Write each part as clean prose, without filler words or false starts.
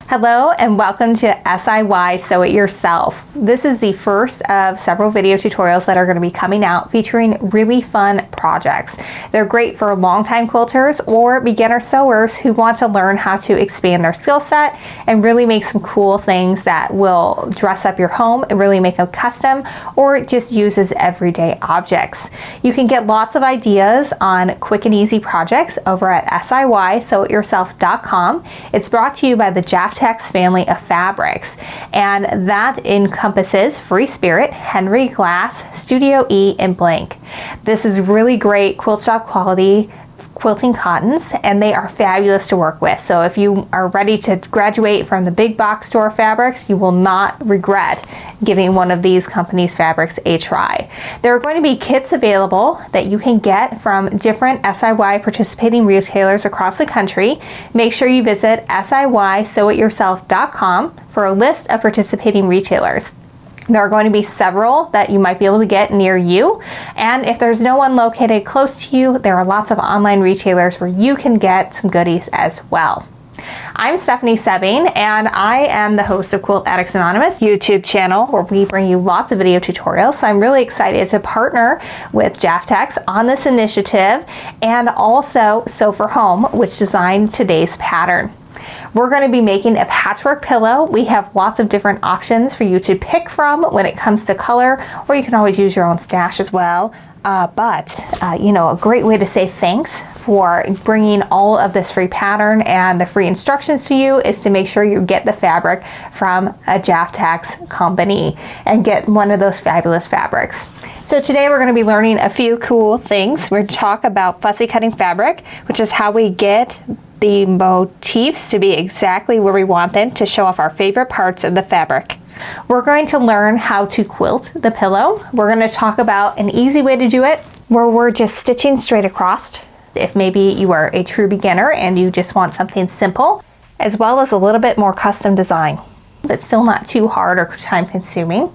Hello and welcome to siy-sew it yourself. This is the first of several video tutorials that are going to be coming out featuring really fun projects. They're great for longtime quilters or beginner sewers who want to learn how to expand their skill set and really make some cool things that will dress up your home and really make them custom or just use as everyday objects. You can get lots of ideas on quick and easy projects over at siy-sew-it-yourself.com. It's brought to you by the Jaftex family of fabrics, and that encompasses Free Spirit, Henry Glass, Studio E, and Blank. This is really great quilt shop quality quilting cottons, and they are fabulous to work with. So if you are ready to graduate from the big box store fabrics, you will not regret giving one of these companies' fabrics a try. There are going to be kits available that you can get from different SIY participating retailers across the country. Make sure you visit siy-sew-it-yourself.com for a list of participating retailers. There are going to be several that you might be able to get near you, and if there's no one located close to you, there are lots of online retailers where you can get some goodies as well. I'm Stephanie Sebbing, and I am the host of Quilt Addicts Anonymous YouTube channel, where we bring you lots of video tutorials. So I'm really excited to partner with Jaftex on this initiative, and also Sew for Home, which designed today's pattern. We're going to be making a patchwork pillow. We have lots of different options for you to pick from when it comes to color, or you can always use your own stash as well. You know, a great way to say thanks for bringing all of this free pattern and the free instructions to you is to make sure you get the fabric from a Jaftex company and get one of those fabulous fabrics. So today we're going to be learning a few cool things. We're going to talk about fussy cutting fabric, which is how we get the motifs to be exactly where we want them to show off our favorite parts of the fabric. We're going to learn how to quilt the pillow. We're going to talk about an easy way to do it where we're just stitching straight across. If maybe you are a true beginner and you just want something simple, as well as a little bit more custom design, but still not too hard or time consuming.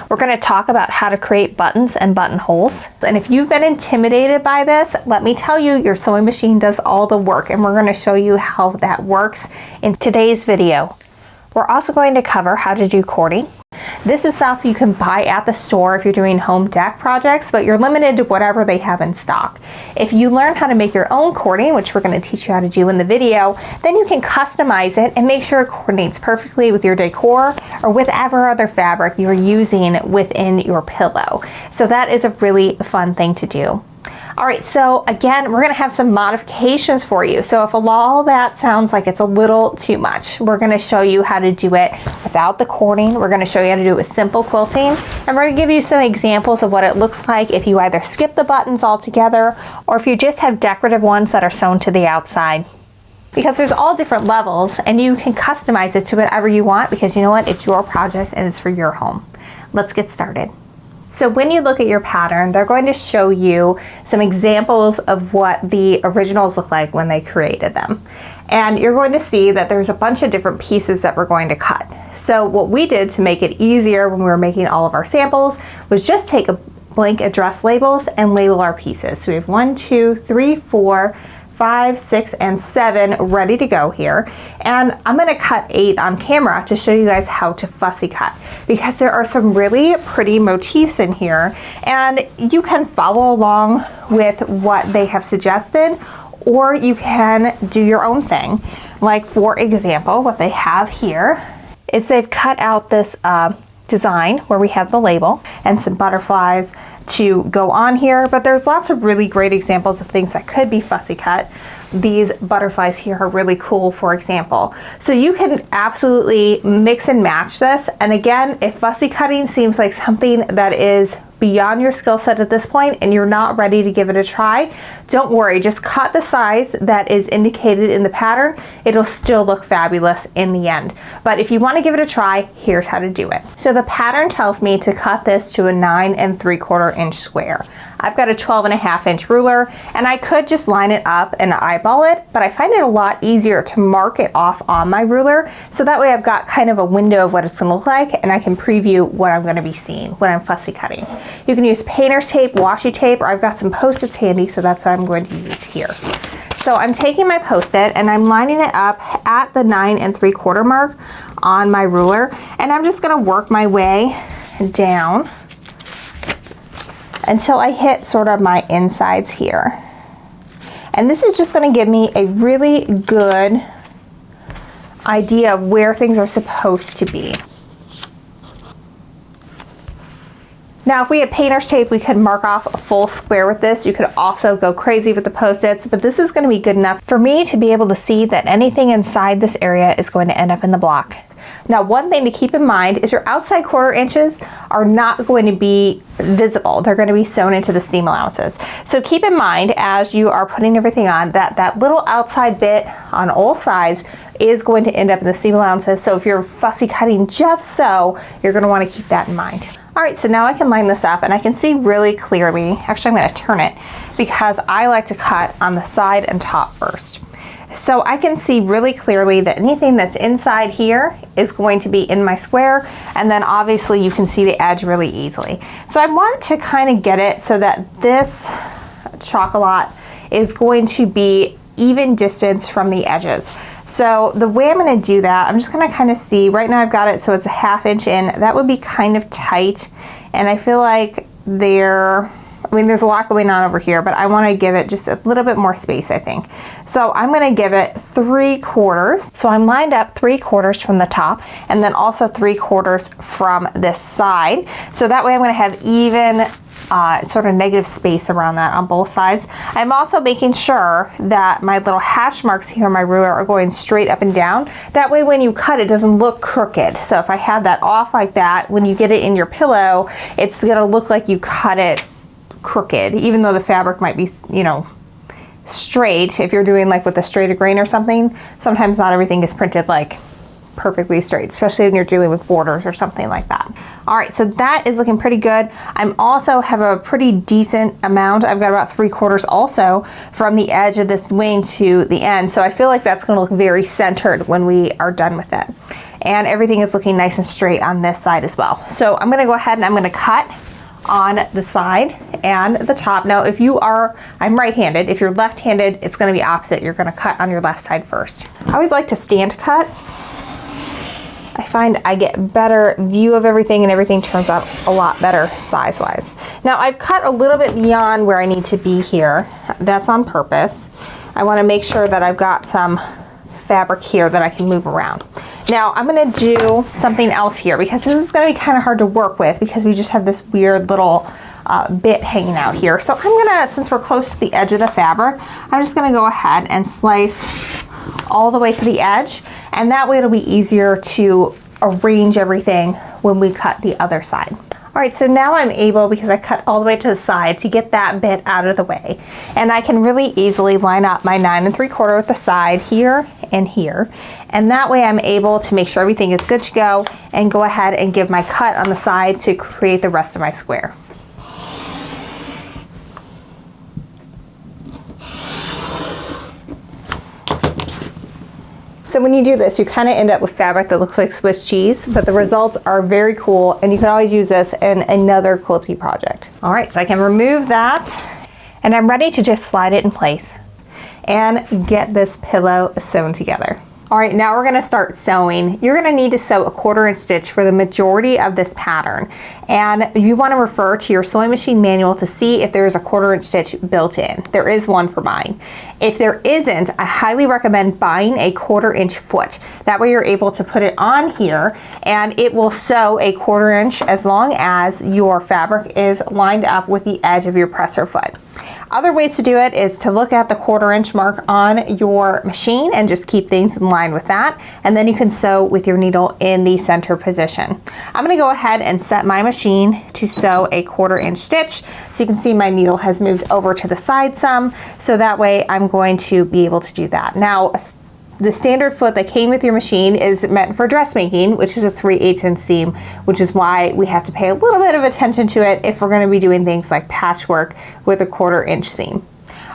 We're going to talk about how to create buttons and buttonholes. And if you've been intimidated by this, let me tell you, your sewing machine does all the work, and we're going to show you how that works in today's video. We're also going to cover how to do cording. This is stuff you can buy at the store if you're doing home deck projects, but you're limited to whatever they have in stock. If you learn how to make your own cording, which we're going to teach you how to do in the video, then you can customize it and make sure it coordinates perfectly with your decor or whatever other fabric you're using within your pillow. So that is a really fun thing to do. All right, so again, we're going to have some modifications for you. So if all that sounds like it's a little too much, we're going to show you how to do it without the cording. We're going to show you how to do it with simple quilting, and we're going to give you some examples of what it looks like if you either skip the buttons altogether or if you just have decorative ones that are sewn to the outside. Because there's all different levels, and you can customize it to whatever you want, because you know what? It's your project and it's for your home. Let's get started. So when you look at your pattern, they're going to show you some examples of what the originals look like when they created them. And you're going to see that there's a bunch of different pieces that we're going to cut. So what we did to make it easier when we were making all of our samples was just take a blank address labels and label our pieces. So we have 1, 2, 3, 4, 5, 6, and 7 ready to go here. And I'm going to cut 8 on camera to show you guys how to fussy cut, because there are some really pretty motifs in here, and you can follow along with what they have suggested, or you can do your own thing. Like, for example, what they have here is they've cut out this design where we have the label and some butterflies to go on here, but there's lots of really great examples of things that could be fussy cut. These butterflies here are really cool, for example. So you can absolutely mix and match this. And again, if fussy cutting seems like something that is beyond your skill set at this point and you're not ready to give it a try, don't worry, just cut the size that is indicated in the pattern. It'll still look fabulous in the end. But if you want to give it a try, here's how to do it. So the pattern tells me to cut this to a 9 3/4 inch square. I've got a 12.5 inch ruler, and I could just line it up and eyeball it, but I find it a lot easier to mark it off on my ruler, so that way I've got kind of a window of what it's going to look like, and I can preview what I'm going to be seeing when I'm fussy cutting. You can use painter's tape, washi tape, or I've got some Post-its handy, so that's what I'm going to use here. So I'm taking my Post-it and I'm lining it up at the 9 3/4 mark on my ruler, and I'm just gonna work my way down until I hit sort of my insides here. And this is just gonna give me a really good idea of where things are supposed to be. Now, if we had painter's tape, we could mark off a full square with this. You could also go crazy with the Post-its, but this is going to be good enough for me to be able to see that anything inside this area is going to end up in the block. Now, one thing to keep in mind is your outside 1/4 inches are not going to be visible. They're going to be sewn into the seam allowances. So keep in mind as you are putting everything on that that little outside bit on all sides is going to end up in the seam allowances. So if you're fussy cutting just so, you're going to want to keep that in mind. All right, so now I can line this up and I can see really clearly. Actually, I'm going to turn it because I like to cut on the side and top first. So I can see really clearly that anything that's inside here is going to be in my square, and then obviously you can see the edge really easily. So I want to kind of get it so that this chocolate is going to be even distance from the edges. So the way I'm going to do that, I'm just going to kind of see, right now I've got it so it's a 1/2 inch in. That would be kind of tight, and I feel like there's a lot going on over here, but I want to give it just a little bit more space, I think. So I'm going to give it 3/4. So I'm lined up 3/4 from the top and then also 3/4 from this side. So that way I'm going to have even sort of negative space around that on both sides. I'm also making sure that my little hash marks here on my ruler are going straight up and down. That way when you cut it doesn't look crooked. So if I had that off like that, when you get it in your pillow, it's going to look like you cut it crooked, even though the fabric might be, you know, straight. If you're doing like with a straight grain or something, sometimes not everything is printed like perfectly straight, especially when you're dealing with borders or something like that. All right, so that is looking pretty good. I'm also have a pretty decent amount. I've got about 3/4 also from the edge of this wing to the end. So I feel like that's going to look very centered when we are done with it. And everything is looking nice and straight on this side as well. So I'm going to go ahead and I'm going to cut on the side and the top. Now, if you are, I'm right-handed. If you're left-handed, it's going to be opposite. You're going to cut on your left side first. I always like to stand cut. I find I get better view of everything and everything turns out a lot better size-wise. Now, I've cut a little bit beyond where I need to be here. That's on purpose. I want to make sure that I've got some fabric here that I can move around. Now I'm going to do something else here because this is going to be kind of hard to work with because we just have this weird little bit hanging out here. So I'm going to, since we're close to the edge of the fabric, I'm just going to go ahead and slice all the way to the edge, and that way it'll be easier to arrange everything when we cut the other side. All right, so now I'm able, because I cut all the way to the side, to get that bit out of the way. And I can really easily line up my 9 3/4 with the side here and here. And that way I'm able to make sure everything is good to go and go ahead and give my cut on the side to create the rest of my square. So when you do this, you kind of end up with fabric that looks like Swiss cheese, but the results are very cool, and you can always use this in another quilting project. All right, so I can remove that, and I'm ready to just slide it in place and get this pillow sewn together. All right, now we're gonna start sewing. You're gonna need to sew a 1/4 inch stitch for the majority of this pattern. And you wanna refer to your sewing machine manual to see if there's a 1/4 inch stitch built in. There is one for mine. If there isn't, I highly recommend buying a 1/4 inch foot. That way you're able to put it on here and it will sew a 1/4 inch as long as your fabric is lined up with the edge of your presser foot. Other ways to do it is to look at the 1/4 inch mark on your machine and just keep things in line with that. And then you can sew with your needle in the center position. I'm gonna go ahead and set my machine to sew a 1/4 inch stitch. So you can see my needle has moved over to the side some. So that way I'm going to be able to do that. Now, the standard foot that came with your machine is meant for dressmaking, which is a 3/8 inch seam, which is why we have to pay a little bit of attention to it if we're going to be doing things like patchwork with a 1/4 inch seam.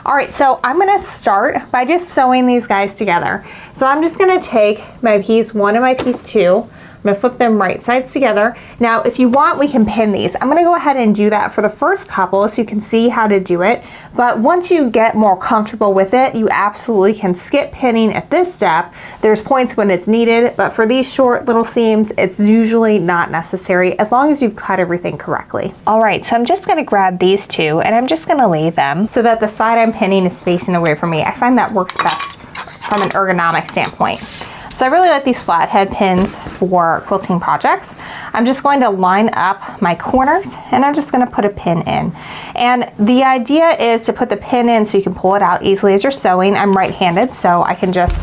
All right, so I'm going to start by just sewing these guys together. So I'm just going to take my piece 1 and my piece 2, I'm gonna flip them right sides together. Now, if you want, we can pin these. I'm gonna go ahead and do that for the first couple so you can see how to do it. But once you get more comfortable with it, you absolutely can skip pinning at this step. There's points when it's needed, but for these short little seams, it's usually not necessary as long as you've cut everything correctly. All right, so I'm just gonna grab these two and I'm just gonna lay them so that the side I'm pinning is facing away from me. I find that works best from an ergonomic standpoint. So I really like these flathead pins for quilting projects. I'm just going to line up my corners and I'm just going to put a pin in. And the idea is to put the pin in so you can pull it out easily as you're sewing. I'm right-handed, so I can just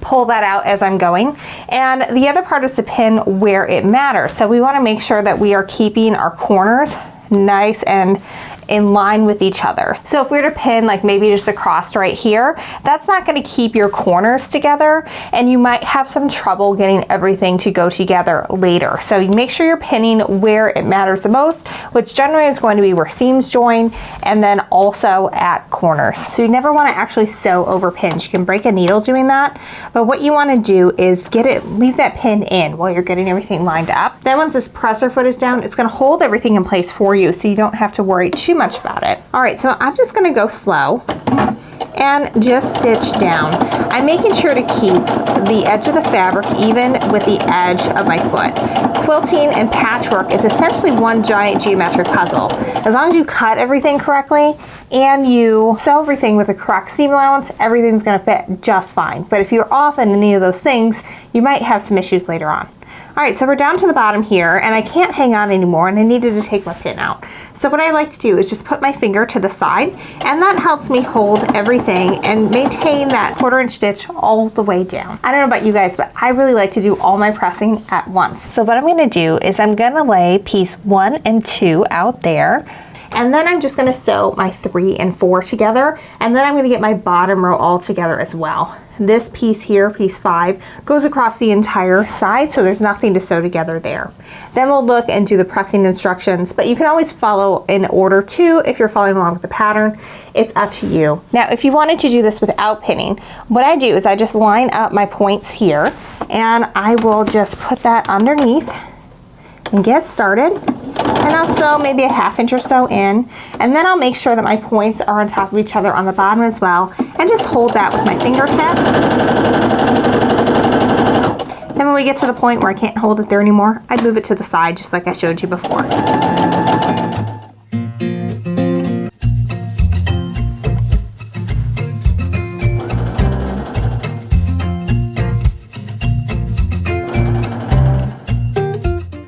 pull that out as I'm going. And the other part is to pin where it matters. So we want to make sure that we are keeping our corners nice and in line with each other. So if we were to pin like maybe just across right here, that's not going to keep your corners together and you might have some trouble getting everything to go together later. So you make sure you're pinning where it matters the most, which generally is going to be where seams join and then also at corners. So you never want to actually sew over pins. You can break a needle doing that, but what you want to do is leave that pin in while you're getting everything lined up. Then once this presser foot is down, it's going to hold everything in place for you so you don't have to worry too much about it. All right, so I'm just gonna go slow and just stitch down. I'm making sure to keep the edge of the fabric even with the edge of my foot. Quilting and patchwork is essentially one giant geometric puzzle. As long as you cut everything correctly and you sew everything with the correct seam allowance, everything's gonna fit just fine. But if you're off in any of those things, you might have some issues later on. All right, so we're down to the bottom here and I can't hang on anymore and I needed to take my pin out. So what I like to do is just put my finger to the side and that helps me hold everything and maintain that 1/4 inch stitch all the way down. I don't know about you guys, but I really like to do all my pressing at once. So what I'm gonna do is I'm gonna lay piece 1 and 2 out there. And then I'm just gonna sew my 3 and 4 together. And then I'm gonna get my bottom row all together as well. This piece here, piece 5, goes across the entire side, so there's nothing to sew together there. Then we'll look and do the pressing instructions, but you can always follow in order too if you're following along with the pattern. It's up to you. Now, if you wanted to do this without pinning, what I do is I just line up my points here, and I will just put that underneath and get started. And I'll sew maybe a 1/2 inch or so in, and then I'll make sure that my points are on top of each other on the bottom as well, and just hold that with my fingertip. Then when we get to the point where I can't hold it there anymore, I'd move it to the side just like I showed you before.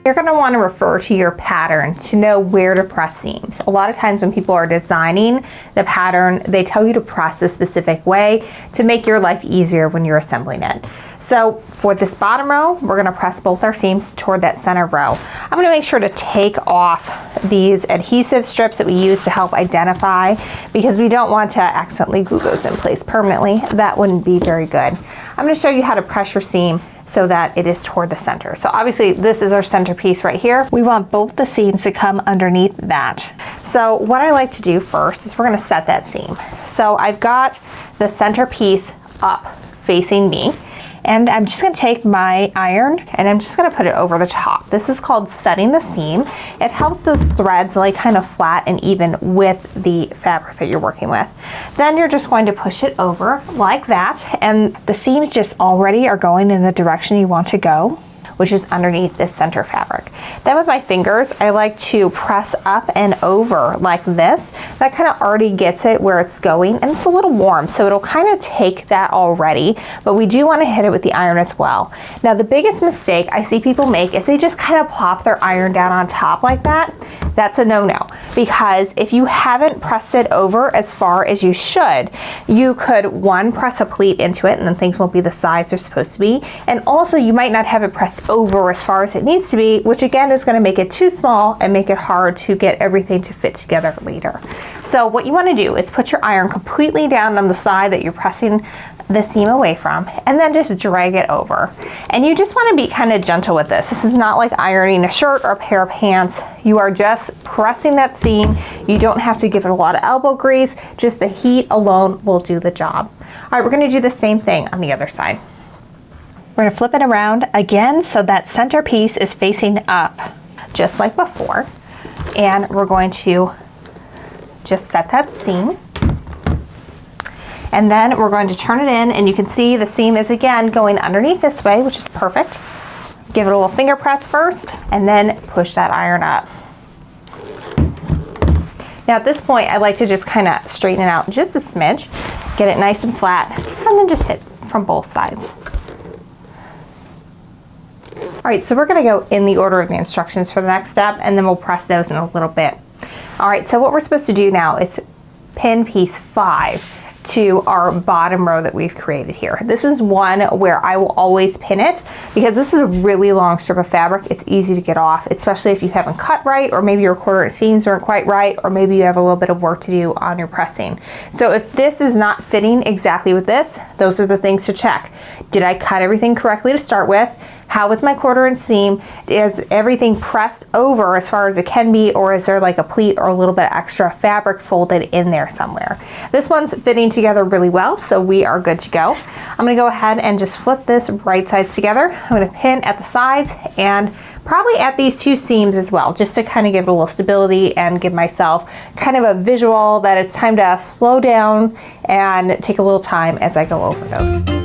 You're going to want to refer to your pattern to know where to press seams. A lot of times when people are designing the pattern, they tell you to press a specific way to make your life easier when you're assembling it. So for this bottom row, we're going to press both our seams toward that center row. I'm going to make sure to take off these adhesive strips that we use to help identify, because we don't want to accidentally glue those in place permanently. That wouldn't be very good. I'm going to show you how to press your seam so that it is toward the center. So obviously this is our centerpiece right here. We want both the seams to come underneath that. So what I like to do first is we're gonna set that seam. So I've got the centerpiece up facing me, and I'm just gonna take my iron and I'm just gonna put it over the top. This is called setting the seam. It helps those threads lay kind of flat and even with the fabric that you're working with. Then you're just going to push it over like that, and the seams just already are going in the direction you want to go, which is underneath this center fabric. Then with my fingers, I like to press up and over like this. That kind of already gets it where it's going, and it's a little warm, so it'll kind of take that already, but we do want to hit it with the iron as well. Now the biggest mistake I see people make is they just kind of plop their iron down on top like that. That's a no-no, because if you haven't pressed it over as far as you should, you could, one, press a pleat into it and then things won't be the size they're supposed to be, and also you might not have it pressed over as far as it needs to be, which again is going to make it too small and make it hard to get everything to fit together later. So what you want to do is put your iron completely down on the side that you're pressing the seam away from, and then just drag it over. And you just want to be kind of gentle with this. This is not like ironing a shirt or a pair of pants. You are just pressing that seam. You don't have to give it a lot of elbow grease. Just the heat alone will do the job. All right, we're going to do the same thing on the other side. We're gonna flip it around again so that center piece is facing up, just like before. And we're going to just set that seam. And then we're going to turn it in, and you can see the seam is again going underneath this way, which is perfect. Give it a little finger press first, and then push that iron up. Now at this point, I like to just kind of straighten it out just a smidge, get it nice and flat, and then just hit from both sides. All right, so we're gonna go in the order of the instructions for the next step, and then we'll press those in a little bit. All right, so what we're supposed to do now is pin piece 5 to our bottom row that we've created here. This is one where I will always pin it because this is a really long strip of fabric. It's easy to get off, especially if you haven't cut right, or maybe your quarter inch seams aren't quite right, or maybe you have a little bit of work to do on your pressing. So if this is not fitting exactly with this, those are the things to check. Did I cut everything correctly to start with? How is my quarter inch seam? Is everything pressed over as far as it can be, or is there like a pleat or a little bit extra fabric folded in there somewhere? This one's fitting together really well, so we are good to go. I'm gonna go ahead and just flip this right sides together. I'm gonna pin at the sides and probably at these 2 seams as well, just to kind of give it a little stability and give myself kind of a visual that it's time to slow down and take a little time as I go over those.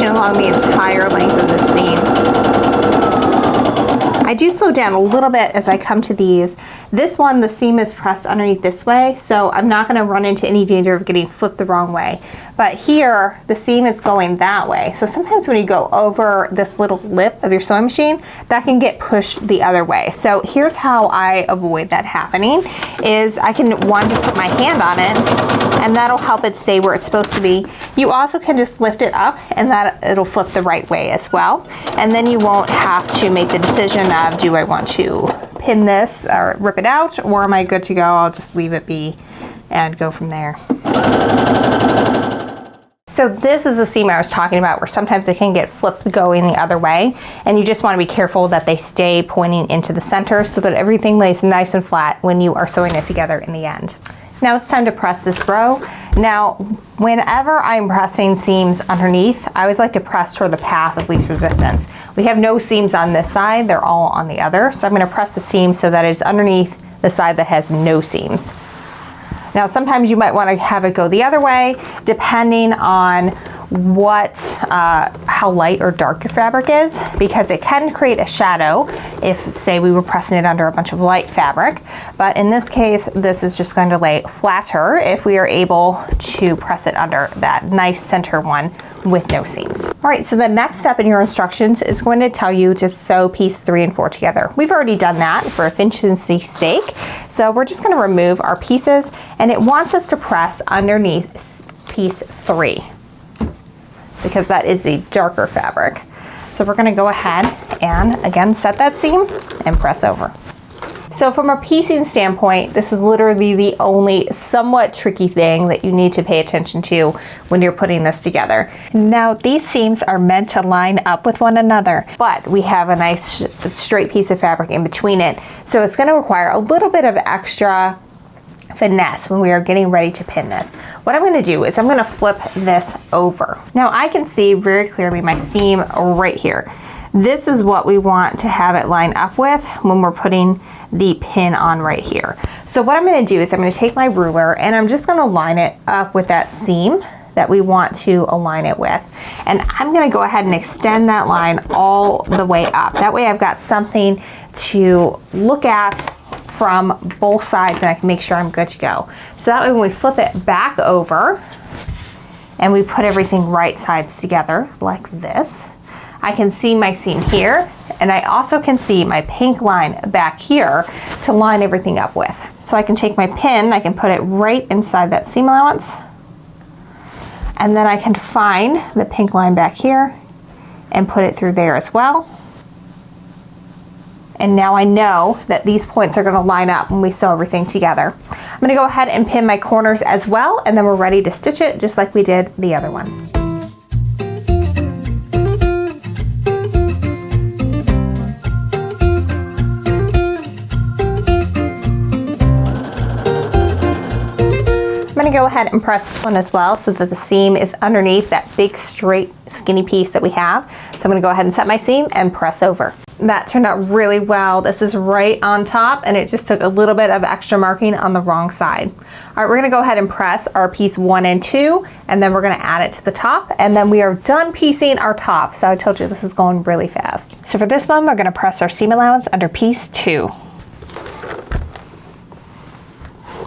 Along the entire length of the seam. I do slow down a little bit as I come to these. This one, the seam is pressed underneath this way, so I'm not going to run into any danger of getting flipped the wrong way. But here, the seam is going that way. So sometimes when you go over this little lip of your sewing machine, that can get pushed the other way. So here's how I avoid that happening, is I can, one, just put my hand on it, and that'll help it stay where it's supposed to be. You also can just lift it up, and that it'll flip the right way as well. And then you won't have to make the decision of, do I want to pin this or rip it out, or am I good to go? I'll just leave it be and go from there. So this is the seam I was talking about, where sometimes it can get flipped going the other way, and you just want to be careful that they stay pointing into the center so that everything lays nice and flat when you are sewing it together in the end. Now it's time to press this row. Now, whenever I'm pressing seams underneath, I always like to press toward the path of least resistance. We have no seams on this side, they're all on the other. So I'm gonna press the seam so that it's underneath the side that has no seams. Now, sometimes you might wanna have it go the other way, depending on how light or dark your fabric is, because it can create a shadow if, say, we were pressing it under a bunch of light fabric. But in this case, this is just going to lay flatter if we are able to press it under that nice center one with no seams. All right, so the next step in your instructions is going to tell you to sew piece 3 and 4 together. We've already done that for efficiency's sake. So we're just gonna remove our pieces, and it wants us to press underneath piece 3, because that is the darker fabric. So we're gonna go ahead and again set that seam and press over. So from a piecing standpoint, this is literally the only somewhat tricky thing that you need to pay attention to when you're putting this together. Now, these seams are meant to line up with one another, but we have a nice straight piece of fabric in between it. So it's gonna require a little bit of extra finesse when we are getting ready to pin this. What I'm going to do is I'm going to flip this over. Now I can see very clearly my seam right here. This is what we want to have it line up with when we're putting the pin on right here. So what I'm going to do is I'm going to take my ruler and I'm just going to line it up with that seam that we want to align it with. And I'm going to go ahead and extend that line all the way up. That way I've got something to look at from both sides, and I can make sure I'm good to go. So that way when we flip it back over and we put everything right sides together like this, I can see my seam here, and I also can see my pink line back here to line everything up with. So I can take my pin, I can put it right inside that seam allowance, And then I can find the pink line back here and put it through there as well. And now I know that these points are gonna line up when we sew everything together. I'm gonna go ahead and pin my corners as well, and then we're ready to stitch it just like we did the other one. I'm gonna go ahead and press this one as well so that the seam is underneath that big straight skinny piece that we have. So I'm gonna go ahead and set my seam and press over. That turned out really well. This is right on top and it just took a little bit of extra marking on the wrong side. All right, we're gonna go ahead and press our piece 1 and 2 and then we're gonna add it to the top and then we are done piecing our top. So I told you this is going really fast. So for this one, we're gonna press our seam allowance under piece 2.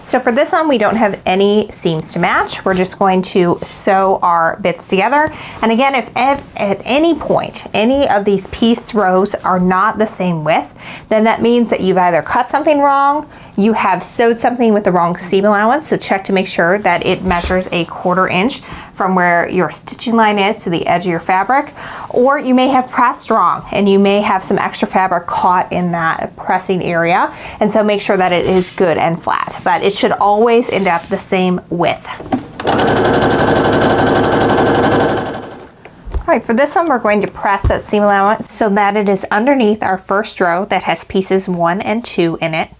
So for this one, we don't have any seams to match. We're just going to sew our bits together. And again, if at any point, any of these pieced rows are not the same width, then that means that you've either cut something wrong, you have sewed something with the wrong seam allowance, so check to make sure that it measures a 1/4 inch from where your stitching line is to the edge of your fabric, or you may have pressed wrong and you may have some extra fabric caught in that pressing area, and so make sure that it is good and flat, but it should always end up the same width. All right, for this one, we're going to press that seam allowance so that it is underneath our first row that has pieces 1 and 2 in it.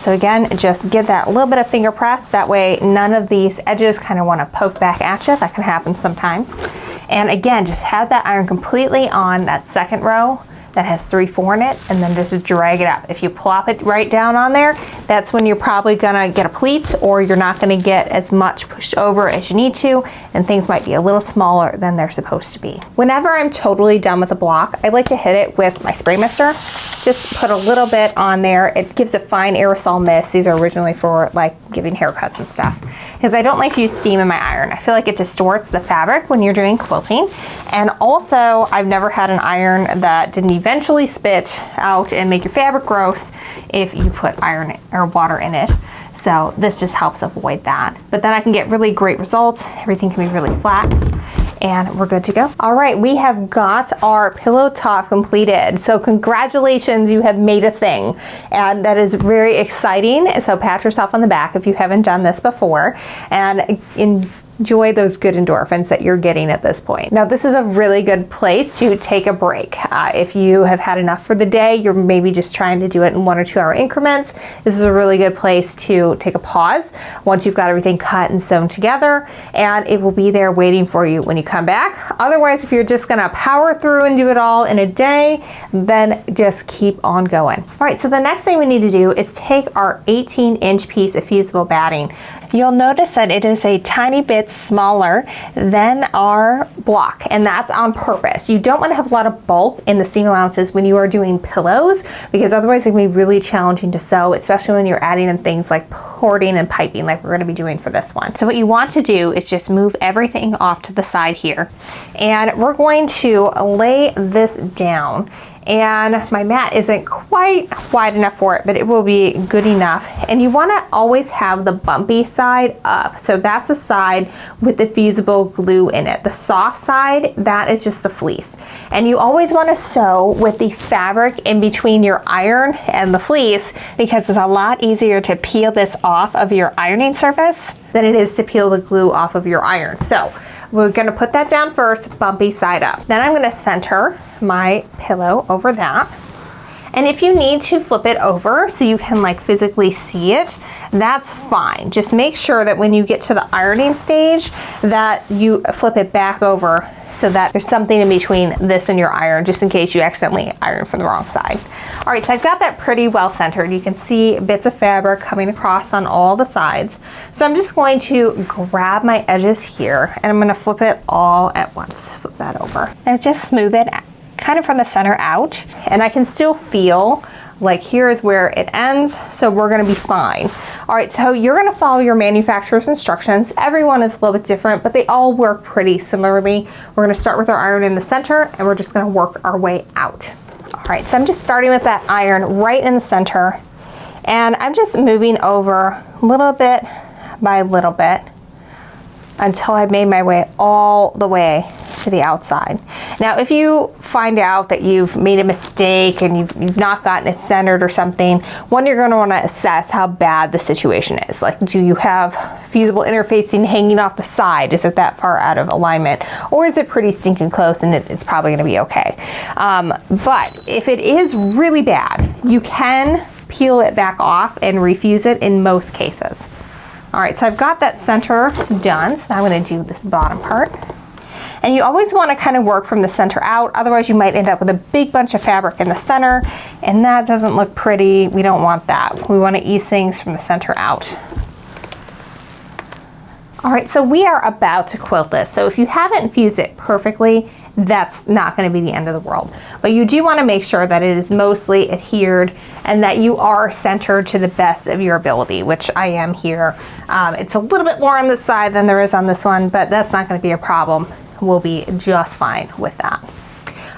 So again, just give that little bit of finger press. That way none of these edges kind of want to poke back at you. That can happen sometimes. And again, just have that iron completely on that second row that has 3, 4 in it, and then just drag it up. If you plop it right down on there, that's when you're probably gonna get a pleat, or you're not gonna get as much pushed over as you need to, and things might be a little smaller than they're supposed to be. Whenever I'm totally done with a block, I like to hit it with my spray mister. Just put a little bit on there. It gives a fine aerosol mist. These are originally for like giving haircuts and stuff. Because I don't like to use steam in my iron. I feel like it distorts the fabric when you're doing quilting. And also, I've never had an iron that didn't eventually spit out and make your fabric gross if you put iron or water in it. So this just helps avoid that. But then I can get really great results. Everything can be really flat. And we're good to go. All right, we have got our pillow top completed. So congratulations, you have made a thing. And that is very exciting. So pat yourself on the back if you haven't done this before. And enjoy those good endorphins that you're getting at this point. Now, this is a really good place to take a break. If you have had enough for the day, you're maybe just trying to do it in 1 or 2 hour increments, this is a really good place to take a pause once you've got everything cut and sewn together, and it will be there waiting for you when you come back. Otherwise, if you're just gonna power through and do it all in a day, then just keep on going. All right, so the next thing we need to do is take our 18-inch piece of Fusible batting. You'll notice that it is a tiny bit smaller than our block, and that's on purpose. You don't want to have a lot of bulk in the seam allowances when you are doing pillows, because otherwise it can be really challenging to sew, especially when you're adding in things like cording and piping like we're going to be doing for this one. So what you want to do is just move everything off to the side here, and we're going to lay this down. And my mat isn't quite wide enough for it, but it will be good enough. And you want to always have the bumpy side up. So that's the side with the fusible glue in it. The soft side, that is just the fleece. And you always want to sew with the fabric in between your iron and the fleece, because it's a lot easier to peel this off of your ironing surface than it is to peel the glue off of your iron. So we're going to put that down first, bumpy side up. Then I'm going to center my pillow over that. And if you need to flip it over so you can like physically see it, that's fine. Just make sure that when you get to the ironing stage that you flip it back over so that there's something in between this and your iron, just in case you accidentally iron from the wrong side. All right, so I've got that pretty well centered. You can see bits of fabric coming across on all the sides. So I'm just going to grab my edges here and I'm gonna flip it all at once. Flip that over. And just smooth it kind of from the center out. And I can still feel like here is where it ends, so we're gonna be fine. All right, so you're gonna follow your manufacturer's instructions. Everyone is a little bit different, but they all work pretty similarly. We're gonna start with our iron in the center, and we're just gonna work our way out. All right, so I'm just starting with that iron right in the center, and I'm just moving over little bit by little bit until I made my way all the way to the outside. Now, if you find out that you've made a mistake and you've not gotten it centered or something, one, you're going to want to assess how bad the situation is. Like, do you have fusible interfacing hanging off the side? Is it that far out of alignment? Or is it pretty stinking close and it's probably going to be okay? But if it is really bad, you can peel it back off and refuse it in most cases. All right, so I've got that center done. So now I'm going to do this bottom part. And you always want to kind of work from the center out, otherwise you might end up with a big bunch of fabric in the center, and that doesn't look pretty. We don't want that. We want to ease things from the center out. All right, so we are about to quilt this. So if you haven't fused it perfectly, that's not going to be the end of the world. But you do want to make sure that it is mostly adhered and that you are centered to the best of your ability, which I am here. It's a little bit more on this side than there is on this one, but that's not going to be a problem. We'll be just fine with that.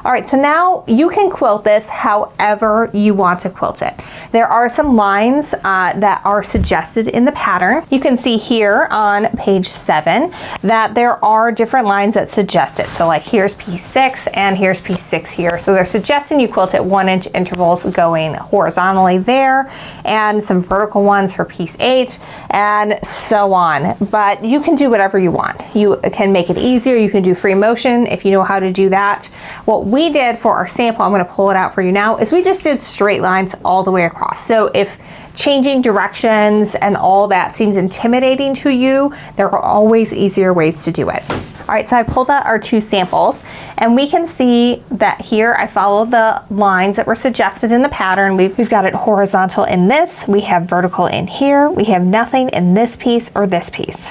All right, so now you can quilt this however you want to quilt it. There are some lines that are suggested in the pattern. You can see here on page 7 that there are different lines that suggest it. So like here's piece 6 and here's piece 6 here. So they're suggesting you quilt at 1-inch intervals going horizontally there, and some vertical ones for piece 8 and so on. But you can do whatever you want. You can make it easier. You can do free motion if you know how to do that. What we did for our sample, I'm going to pull it out for you now, is we just did straight lines all the way across. So if changing directions and all that seems intimidating to you, there are always easier ways to do it. All right, so I pulled out our 2 samples, and we can see that here I followed the lines that were suggested in the pattern. We've got it horizontal in this, we have vertical in here, we have nothing in this piece or this piece.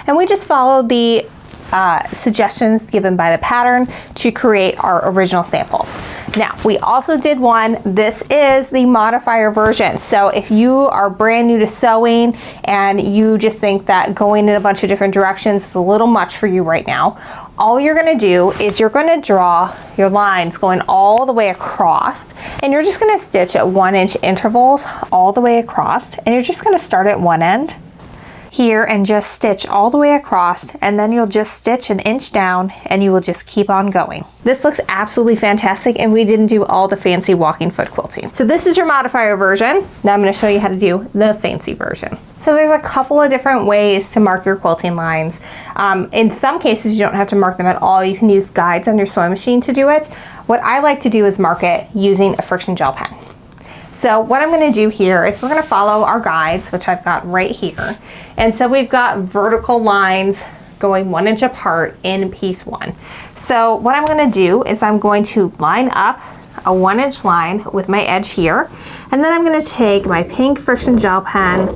And we just followed the suggestions given by the pattern to create our original sample. Now, we also did one. This is the modifier version. So if you are brand new to sewing and you just think that going in a bunch of different directions is a little much for you right now, all you're going to do is you're going to draw your lines going all the way across, and you're just going to stitch at 1-inch intervals all the way across, and you're just going to start at one end here and just stitch all the way across, and then you'll just stitch 1 inch down and you will just keep on going. This looks absolutely fantastic, and we didn't do all the fancy walking foot quilting. So this is your modifier version. Now I'm going to show you how to do the fancy version. So there's a couple of different ways to mark your quilting lines. In some cases you don't have to mark them at all. You can use guides on your sewing machine to do it. What I like to do is mark it using a friction gel pen. So what I'm going to do here is we're going to follow our guides, which I've got right here. And so we've got vertical lines going 1 inch apart in piece 1. So what I'm going to do is I'm going to line up a 1-inch line with my edge here, and then I'm going to take my pink friction gel pen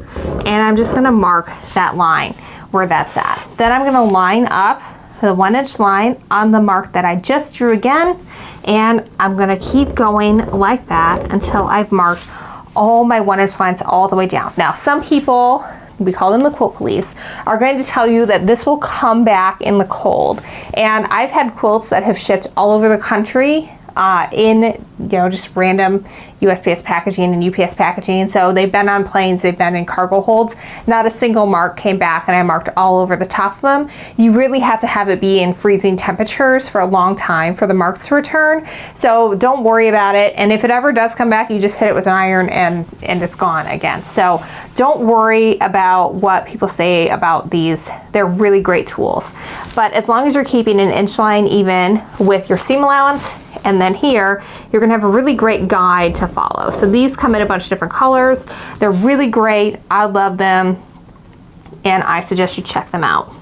and I'm just going to mark that line where that's at. Then I'm going to line up the 1-inch line on the mark that I just drew again, and I'm going to keep going like that until I've marked all my 1-inch lines all the way down. Now, some people, we call them the quilt police, are going to tell you that this will come back in the cold. And I've had quilts that have shipped all over the country in just random USPS packaging and UPS packaging. So they've been on planes, they've been in cargo holds. Not a single mark came back, and I marked all over the top of them. You really have to have it be in freezing temperatures for a long time for the marks to return. So don't worry about it. And if it ever does come back, you just hit it with an iron and it's gone again. So don't worry about what people say about these. They're really great tools. But as long as you're keeping an inch line even with your seam allowance, and then here, you're gonna have a really great guide to follow. So these come in a bunch of different colors. They're really great. I love them, and I suggest you check them out.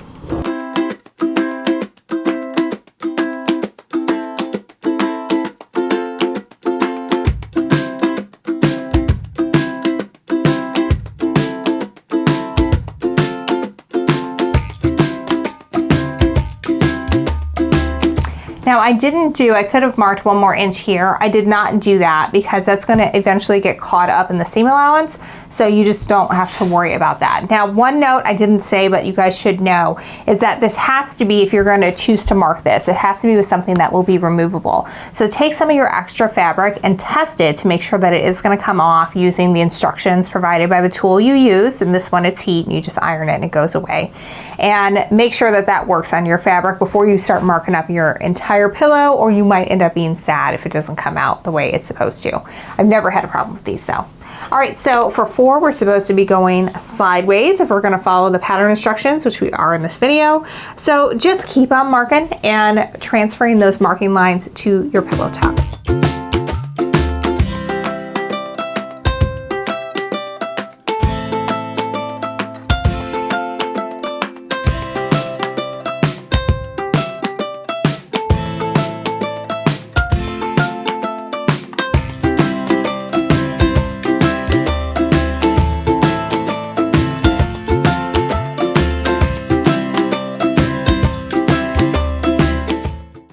Now I could have marked 1 more inch here. I did not do that because that's going to eventually get caught up in the seam allowance. so you just don't have to worry about that. Now, one note I didn't say, but you guys should know, is that this has to be, if you're going to choose to mark this, it has to be with something that will be removable. So take some of your extra fabric and test it to make sure that it is going to come off using the instructions provided by the tool you use. And this one, it's heat, and you just iron it and it goes away. And make sure that that works on your fabric before you start marking up your entire pillow, or you might end up being sad if it doesn't come out the way it's supposed to. I've never had a problem with these, so. All right, so for 4, we're supposed to be going sideways if we're gonna follow the pattern instructions, which we are in this video. So just keep on marking and transferring those marking lines to your pillow top.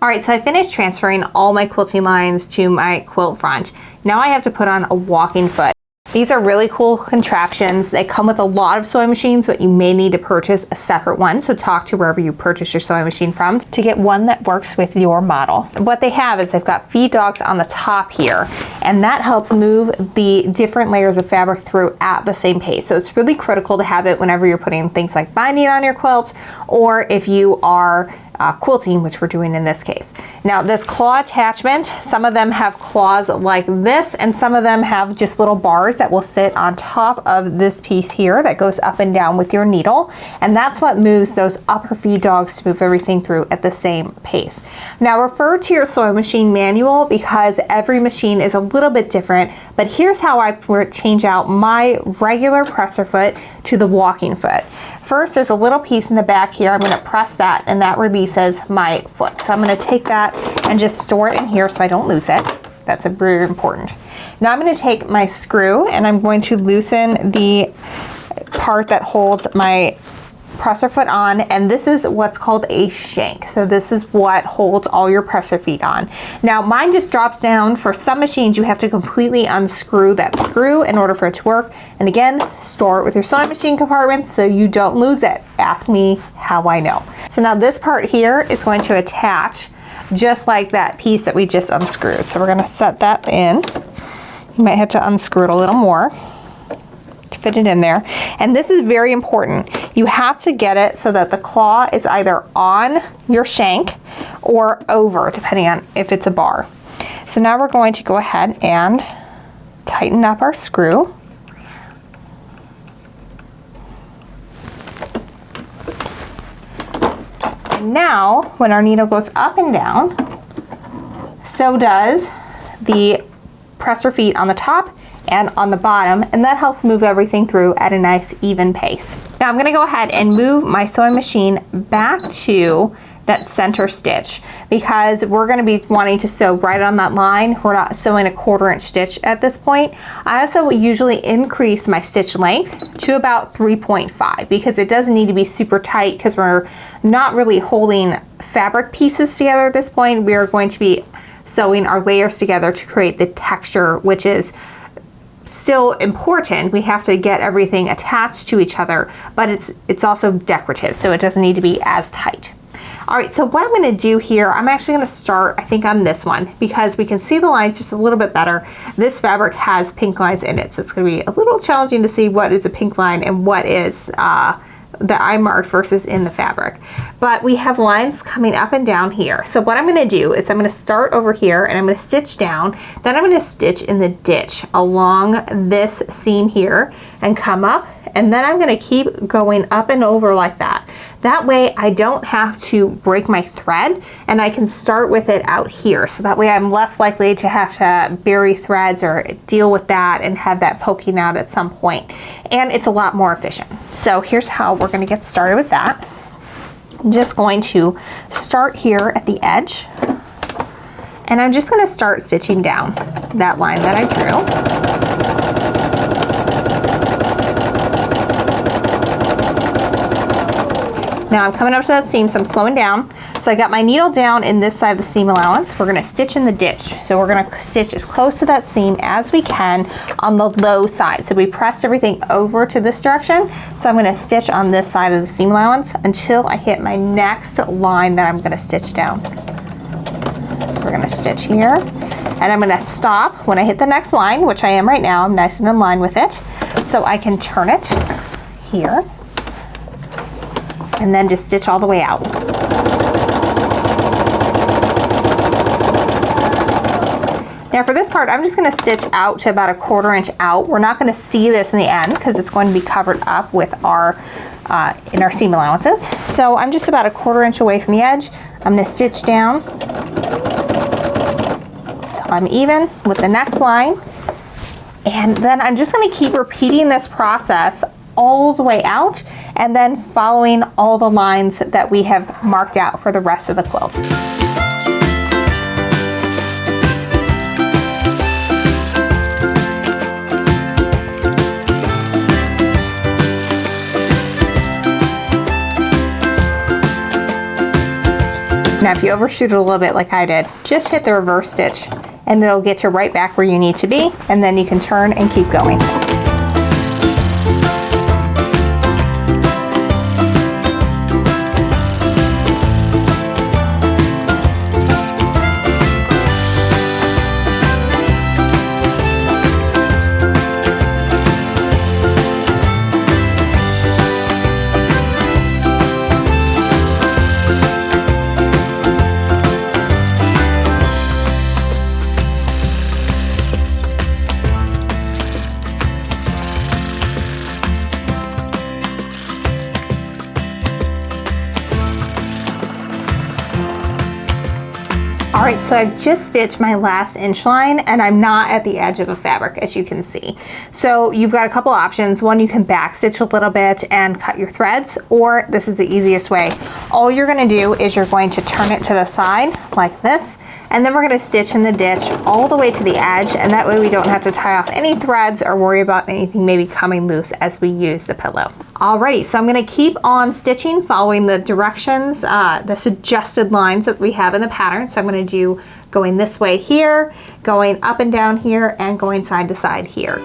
All right, so I finished transferring all my quilting lines to my quilt front. Now I have to put on a walking foot. These are really cool contraptions. They come with a lot of sewing machines, but you may need to purchase a separate one. So talk to wherever you purchase your sewing machine from to get one that works with your model. What they have is they've got feed dogs on the top here, and that helps move the different layers of fabric through at the same pace. So it's really critical to have it whenever you're putting things like binding on your quilt, or if you are quilting, which we're doing in this case. Now this claw attachment, some of them have claws like this, and some of them have just little bars that will sit on top of this piece here that goes up and down with your needle, and that's what moves those upper feed dogs to move everything through at the same pace. Now refer to your sewing machine manual because every machine is a little bit different, but here's how I change out my regular presser foot to the walking foot. First, there's a little piece in the back here. I'm going to press that, and that releases my foot. So I'm going to take that and just store it in here so I don't lose it. That's very important. Now I'm going to take my screw and I'm going to loosen the part that holds my presser foot on, and this is what's called a shank. So this is what holds all your presser feet on. Now mine just drops down. For some machines you have to completely unscrew that screw in order for it to work, and again, store it with your sewing machine compartment so you don't lose it. Ask me how I know. So now this part here is going to attach just like that piece that we just unscrewed. So we're going to set that in. You might have to unscrew it a little more to fit it in there. And this is very important. You have to get it so that the claw is either on your shank or over, depending on if it's a bar. So now we're going to go ahead and tighten up our screw. And now when our needle goes up and down, so does the presser feet on the top and on the bottom, and that helps move everything through at a nice even pace. Now I'm going to go ahead and move my sewing machine back to that center stitch because we're going to be wanting to sew right on that line. We're not sewing a 1/4 inch stitch at this point. I also usually increase my stitch length to about 3.5 because it doesn't need to be super tight because we're not really holding fabric pieces together at this point. We are going to be sewing our layers together to create the texture, which is still important. We have to get everything attached to each other, but it's also decorative, so it doesn't need to be as tight. All right, so what I'm going to do here, I'm actually going to start, I think, on this one because we can see the lines just a little bit better. This fabric has pink lines in it, so it's going to be a little challenging to see what is a pink line and what is that I marked versus in the fabric. But we have lines coming up and down here. So what I'm going to do is I'm going to start over here and I'm going to stitch down, then I'm going to stitch in the ditch along this seam here and come up, and then I'm going to keep going up and over like that. That way I don't have to break my thread and I can start with it out here. So that way I'm less likely to have to bury threads or deal with that and have that poking out at some point. And it's a lot more efficient. So here's how we're going to get started with that. I'm just going to start here at the edge and I'm just going to start stitching down that line that I drew. Now I'm coming up to that seam, so I'm slowing down. So I got my needle down in this side of the seam allowance. We're gonna stitch in the ditch. So we're gonna stitch as close to that seam as we can on the low side. So we pressed everything over to this direction. So I'm gonna stitch on this side of the seam allowance until I hit my next line that I'm gonna stitch down. So we're gonna stitch here. And I'm gonna stop when I hit the next line, which I am right now. I'm nice and in line with it. So I can turn it here and then just stitch all the way out. Now for this part, I'm just gonna stitch out to about a 1/4 inch out. We're not gonna see this in the end because it's going to be covered up with our, in our seam allowances. So I'm just about a 1/4 inch away from the edge. I'm gonna stitch down so I'm even with the next line. And then I'm just gonna keep repeating this process all the way out and then following all the lines that we have marked out for the rest of the quilt. Now if you overshoot it a little bit like I did, just hit the reverse stitch and it'll get you right back where you need to be, and then you can turn and keep going. All right, so I've just stitched my last inch line and I'm not at the edge of a fabric, as you can see. So you've got a couple options. One, you can back stitch a little bit and cut your threads, or this is the easiest way. All you're gonna do is you're going to turn it to the side like this, and then we're gonna stitch in the ditch all the way to the edge, and that way we don't have to tie off any threads or worry about anything maybe coming loose as we use the pillow. Alrighty, so I'm gonna keep on stitching following the directions, the suggested lines that we have in the pattern. So I'm gonna do going this way here, going up and down here, and going side to side here.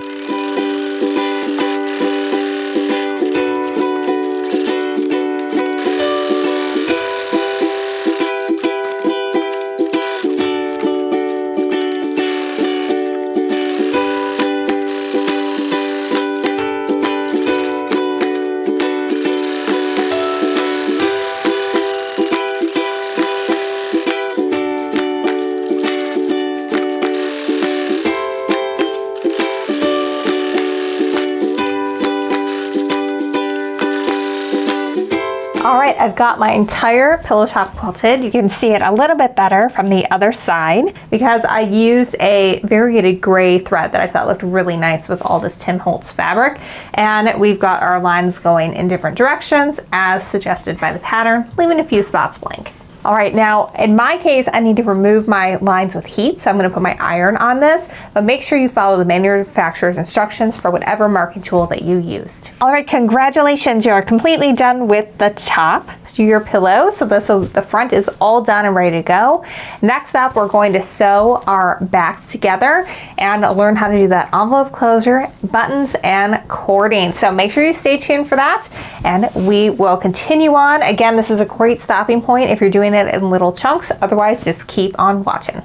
All right, I've got my entire pillow top quilted. You can see it a little bit better from the other side because I used a variegated gray thread that I thought looked really nice with all this Tim Holtz fabric. And we've got our lines going in different directions as suggested by the pattern, leaving a few spots blank. All right, now in my case, I need to remove my lines with heat, so I'm gonna put my iron on this, but make sure you follow the manufacturer's instructions for whatever marking tool that you used. All right, congratulations, you're completely done with the top to your pillow. So the front is all done and ready to go. Next up, we're going to sew our backs together and learn how to do that envelope closure, buttons, and cording. So make sure you stay tuned for that, and we will continue on. Again, this is a great stopping point if you're doing it in little chunks. Otherwise, just keep on watching.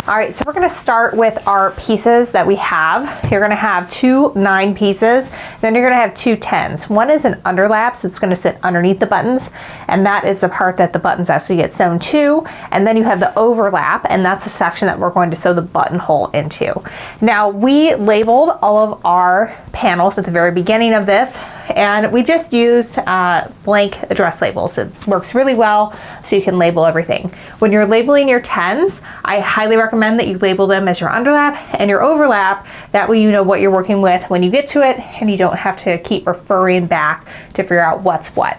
All right, so we're gonna start with our pieces that we have. You're gonna have 2 9 pieces, then you're gonna have 2 10s. One is an underlap, so it's gonna sit underneath the buttons, and that is the part that the buttons actually get sewn to. And then you have the overlap, and that's the section that we're going to sew the buttonhole into. Now, we labeled all of our panels at the very beginning of this, and we just used blank address labels. It works really well, so you can label everything. When you're labeling your 10s, I highly recommend that you label them as your underlap and your overlap. That way you know what you're working with when you get to it, and you don't have to keep referring back to figure out what's what.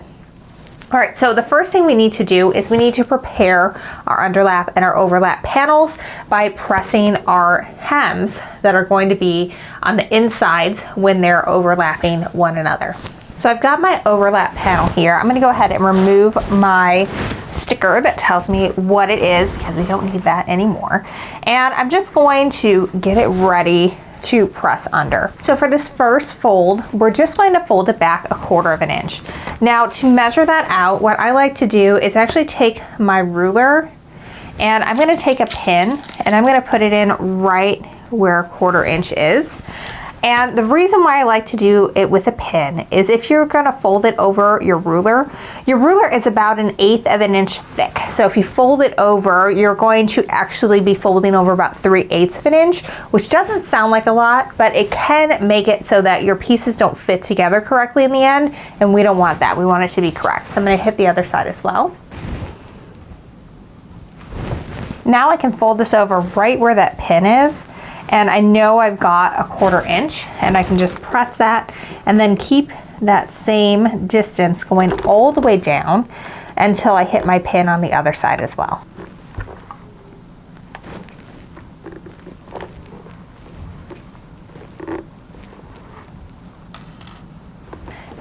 All right, so the first thing we need to do is we need to prepare our underlap and our overlap panels by pressing our hems that are going to be on the insides when they're overlapping one another. So I've got my overlap panel here. I'm gonna go ahead and remove my sticker sticker that tells me what it is because we don't need that anymore. And I'm just going to get it ready to press under. So for this first fold, we're just going to fold it back 1/4 inch. Now to measure that out, what I like to do is actually take my ruler and I'm going to take a pin and I'm going to put it in right where 1/4 inch is. And the reason why I like to do it with a pin is if you're going to fold it over your ruler is about 1/8 inch thick. So if you fold it over, you're going to actually be folding over about 3/8 inch, which doesn't sound like a lot, but it can make it so that your pieces don't fit together correctly in the end, and we don't want that. We want it to be correct. So I'm going to hit the other side as well. Now I can fold this over right where that pin is, and I know I've got 1/4 inch, and I can just press that and then keep that same distance going all the way down until I hit my pin on the other side as well.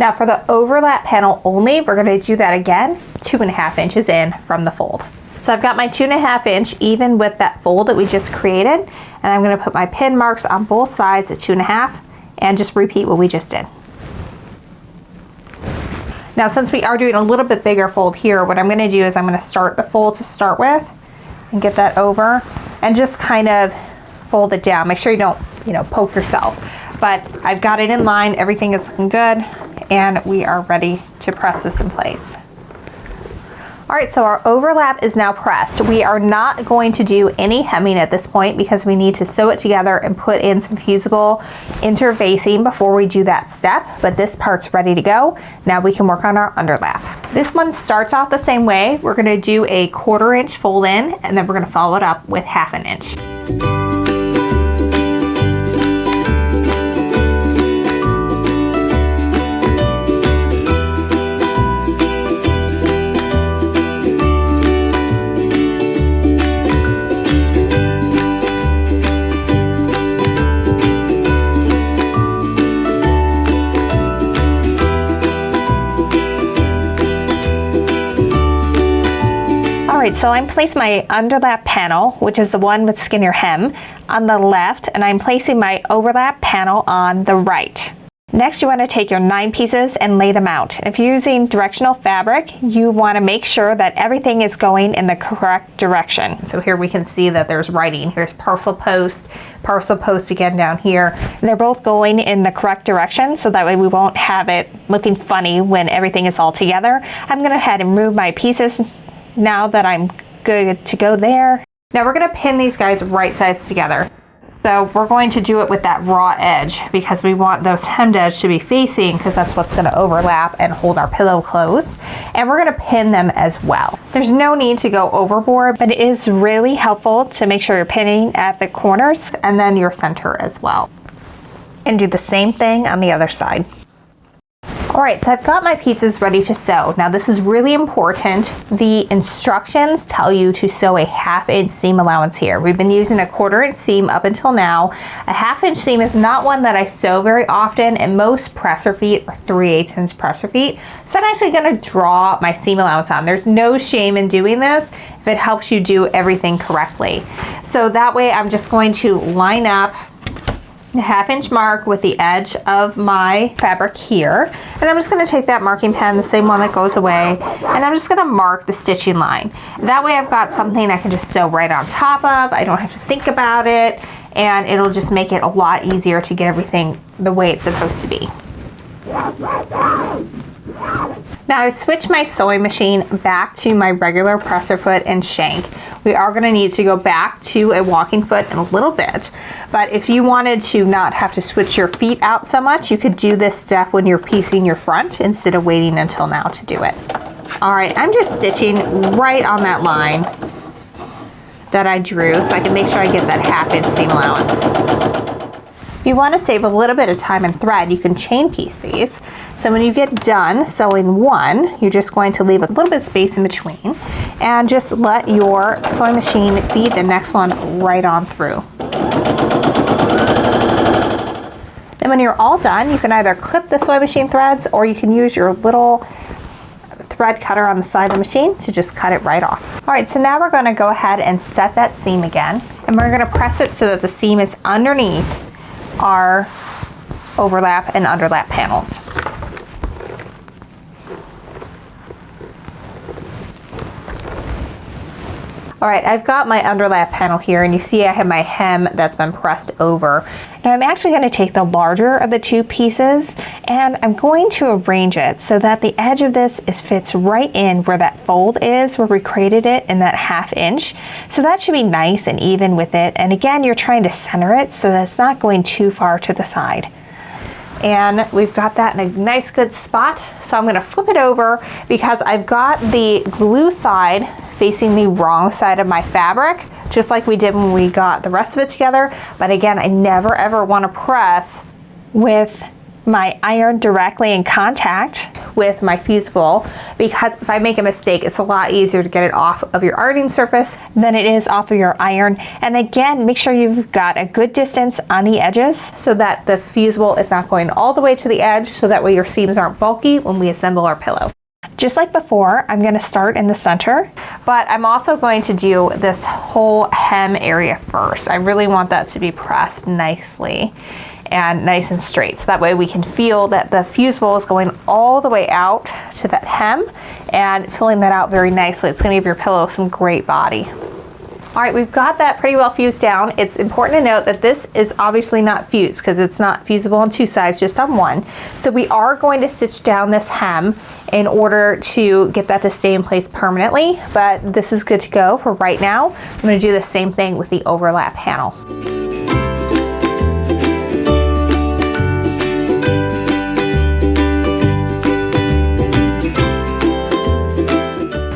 Now for the overlap panel only, we're going to do that again 2.5 inches in from the fold. So I've got my 2.5 inch even with that fold that we just created, and I'm going to put my pin marks on both sides at 2.5 and just repeat what we just did. Now since we are doing a little bit bigger fold here, what I'm going to do is I'm going to start the fold to start with and get that over and just kind of fold it down. Make sure you don't, poke yourself. But I've got it in line, everything is looking good, and we are ready to press this in place. All right, so our overlap is now pressed. We are not going to do any hemming at this point because we need to sew it together and put in some fusible interfacing before we do that step, but this part's ready to go. Now we can work on our underlap. This one starts off the same way. We're gonna do a 1/4 inch fold in, and then we're gonna follow it up with 1/2 inch. So I'm placing my underlap panel, which is the one with skinnier hem, on the left, and I'm placing my overlap panel on the right. Next, you want to take your 9 pieces and lay them out. If you're using directional fabric, you want to make sure that everything is going in the correct direction. So here we can see that there's writing. Here's parcel post again down here. And they're both going in the correct direction, so that way we won't have it looking funny when everything is all together. I'm going to go ahead and move my pieces now that I'm good to go there. Now we're going to pin these guys right sides together. So we're going to do it with that raw edge because we want those hemmed edge to be facing, because that's what's going to overlap and hold our pillow closed. And we're going to pin them as well. There's no need to go overboard, but it is really helpful to make sure you're pinning at the corners and then your center as well. And do the same thing on the other side. All right, so I've got my pieces ready to sew. Now this is really important. The instructions tell you to sew a 1/2 inch seam allowance here. We've been using a 1/4 inch seam up until now. A 1/2 inch seam is not one that I sew very often, and most presser feet are 3/8 inch presser feet. So I'm actually gonna draw my seam allowance on. There's no shame in doing this if it helps you do everything correctly. So that way I'm just going to line up the 1/2 inch mark with the edge of my fabric here, and I'm just going to take that marking pen, the same one that goes away, and I'm just going to mark the stitching line. That way I've got something I can just sew right on top of. I don't have to think about it, and it'll just make it a lot easier to get everything the way it's supposed to be. Now I've switched my sewing machine back to my regular presser foot and shank. We are going to need to go back to a walking foot in a little bit, but if you wanted to not have to switch your feet out so much, you could do this step when you're piecing your front instead of waiting until now to do it. All right, I'm just stitching right on that line that I drew so I can make sure I get that 1/2 inch seam allowance. If you want to save a little bit of time and thread, you can chain piece these. So when you get done sewing one, you're just going to leave a little bit of space in between and just let your sewing machine feed the next one right on through. Then when you're all done, you can either clip the sewing machine threads or you can use your little thread cutter on the side of the machine to just cut it right off. All right, so now we're gonna go ahead and set that seam again, and we're gonna press it so that the seam is underneath our overlap and underlap panels. All right, I've got my underlap panel here, and you see I have my hem that's been pressed over. Now I'm actually going to take the larger of the two pieces, and I'm going to arrange it so that the edge of this fits right in where that fold is, where we created it in that 1/2 inch. So that should be nice and even with it. And again, you're trying to center it so that it's not going too far to the side. And we've got that in a nice good spot. So I'm going to flip it over because I've got the glue side facing the wrong side of my fabric, just like we did when we got the rest of it together. But again, I never ever want to press with my iron directly in contact with my Fusible, because if I make a mistake, it's a lot easier to get it off of your ironing surface than it is off of your iron. And again, make sure you've got a good distance on the edges so that the Fusible is not going all the way to the edge, so that way your seams aren't bulky when we assemble our pillow. Just like before, I'm going to start in the center, but I'm also going to do this whole hem area first. I really want that to be pressed nicely and nice and straight, so that way we can feel that the Fusible is going all the way out to that hem and filling that out very nicely. It's going to give your pillow some great body. All right, we've got that pretty well fused down. It's important to note that this is obviously not fused because it's not fusible on two sides, just on one. So we are going to stitch down this hem in order to get that to stay in place permanently, but this is good to go for right now. I'm going to do the same thing with the overlap panel.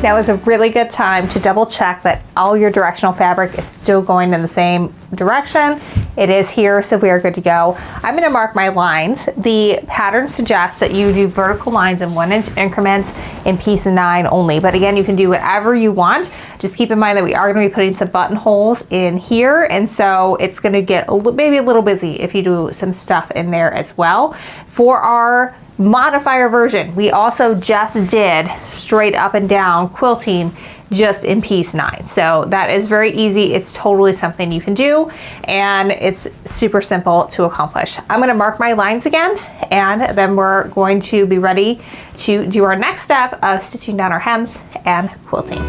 Now is a really good time to double check that all your directional fabric is still going in the same direction. It is here, so we are good to go. I'm going to mark my lines. The pattern suggests that you do vertical lines in 1 inch increments in piece 9 only, but again, you can do whatever you want. Just keep in mind that we are going to be putting some buttonholes in here, and so it's going to get maybe a little busy if you do some stuff in there as well. For our modifier version, we also just did straight up and down quilting just in piece 9. So that is very easy. It's totally something you can do, and it's super simple to accomplish. I'm going to mark my lines again, and then we're going to be ready to do our next step of stitching down our hems and quilting.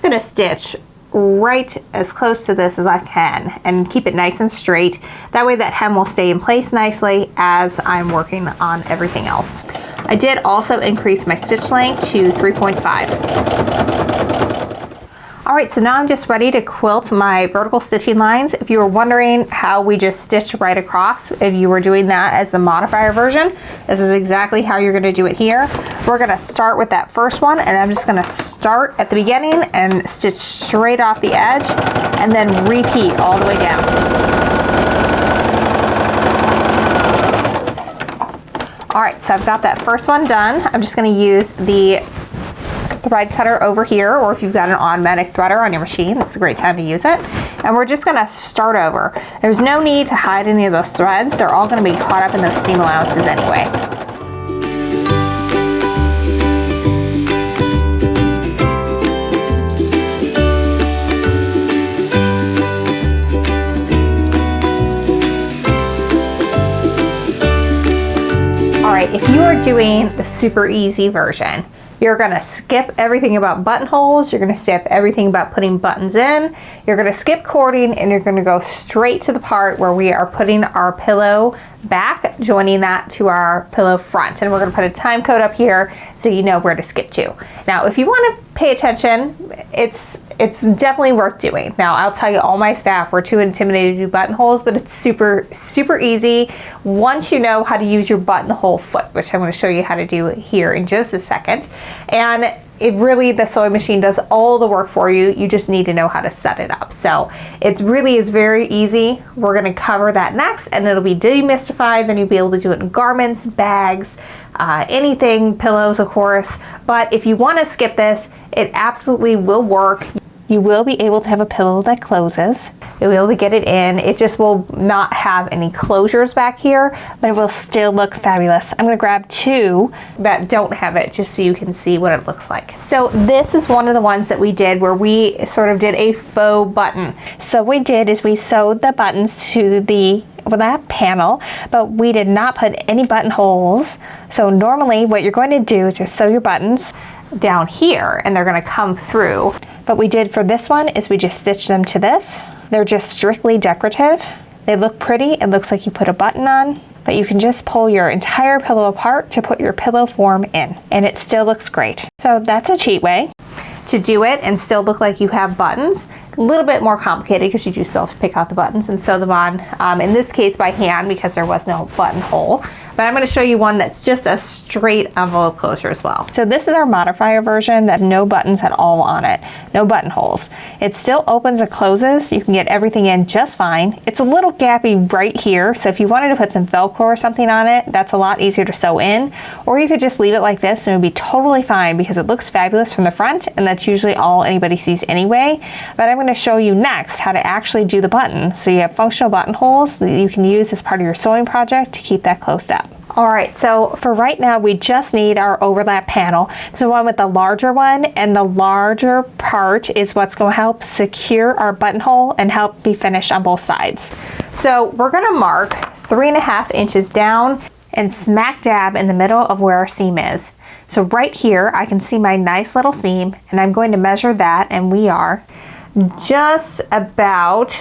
To stitch right as close to this as I can and keep it nice and straight. That way that hem will stay in place nicely as I'm working on everything else. I did also increase my stitch length to 3.5. All right, so now I'm just ready to quilt my vertical stitching lines. If you were wondering how we just stitch right across, if you were doing that as the modifier version, this is exactly how you're going to do it here. We're going to start with that first one, and I'm just going to start at the beginning and stitch straight off the edge and then repeat all the way down. All right, so I've got that first one done. I'm just going to use the thread cutter over here, or if you've got an automatic threader on your machine, it's a great time to use it. And we're just going to start over. There's no need to hide any of those threads. They're all going to be caught up in those seam allowances anyway. All right, if you are doing the super easy version, you're going to skip everything about buttonholes, you're going to skip everything about putting buttons in, you're going to skip cording, and you're going to go straight to the part where we are putting our pillow back, joining that to our pillow front. And we're gonna put a time code up here so you know where to skip to. Now, if you wanna pay attention, it's definitely worth doing. Now, I'll tell you, all my staff were too intimidated to do buttonholes, but it's super, super easy once you know how to use your buttonhole foot, which I'm gonna show you how to do here in just a second. And it really, the sewing machine does all the work for you. You just need to know how to set it up. So it really is very easy. We're gonna cover that next, and it'll be demystified. Then you'll be able to do it in garments, bags, anything, pillows, of course. But if you wanna skip this, it absolutely will work. You will be able to have a pillow that closes. You'll be able to get it in. It just will not have any closures back here, but it will still look fabulous. I'm gonna grab two that don't have it just so you can see what it looks like. So this is one of the ones that we did where we sort of did a faux button. So what we did is we sewed the buttons to that panel, but we did not put any buttonholes. So normally what you're going to do is just sew your buttons down here and they're gonna come through. But we did for this one is we just stitched them to this. They're just strictly decorative. They look pretty. It looks like you put a button on, but you can just pull your entire pillow apart to put your pillow form in, and it still looks great. So that's a cheat way to do it and still look like you have buttons. A little bit more complicated because you do still have to pick out the buttons and sew them on, in this case by hand because there was no buttonhole. But I'm going to show you one that's just a straight envelope closure as well. So this is our modifier version that has no buttons at all on it, no buttonholes. It still opens and closes. You can get everything in just fine. It's a little gappy right here, so if you wanted to put some Velcro or something on it, that's a lot easier to sew in. Or you could just leave it like this and it would be totally fine because it looks fabulous from the front, and that's usually all anybody sees anyway. But I'm going to show you next how to actually do the button. So you have functional buttonholes that you can use as part of your sewing project to keep that closed up. All right, so for right now, we just need our overlap panel. It's the one with the larger one, and the larger part is what's going to help secure our buttonhole and help be finished on both sides. So we're going to mark 3.5 inches down and smack dab in the middle of where our seam is. So right here, I can see my nice little seam, and I'm going to measure that, and we are just about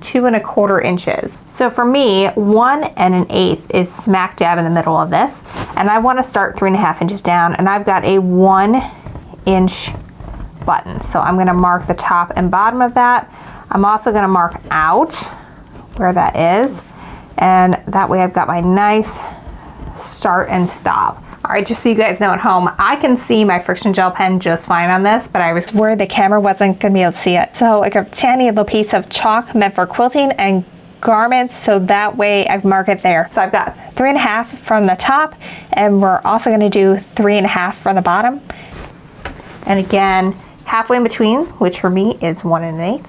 2.25 inches. So for me, 1 1/8 is smack dab in the middle of this, and I want to start 3.5 inches down, and I've got a 1 inch button. So I'm going to mark the top and bottom of that. I'm also going to mark out where that is, and that way I've got my nice start and stop. All right, just so you guys know at home, I can see my friction gel pen just fine on this, but I was worried the camera wasn't gonna be able to see it. So I got a tiny little piece of chalk meant for quilting and garments, so that way I mark it there. So I've got 3.5 from the top, and we're also gonna do 3.5 from the bottom. And again, halfway in between, which for me is 1 1/8.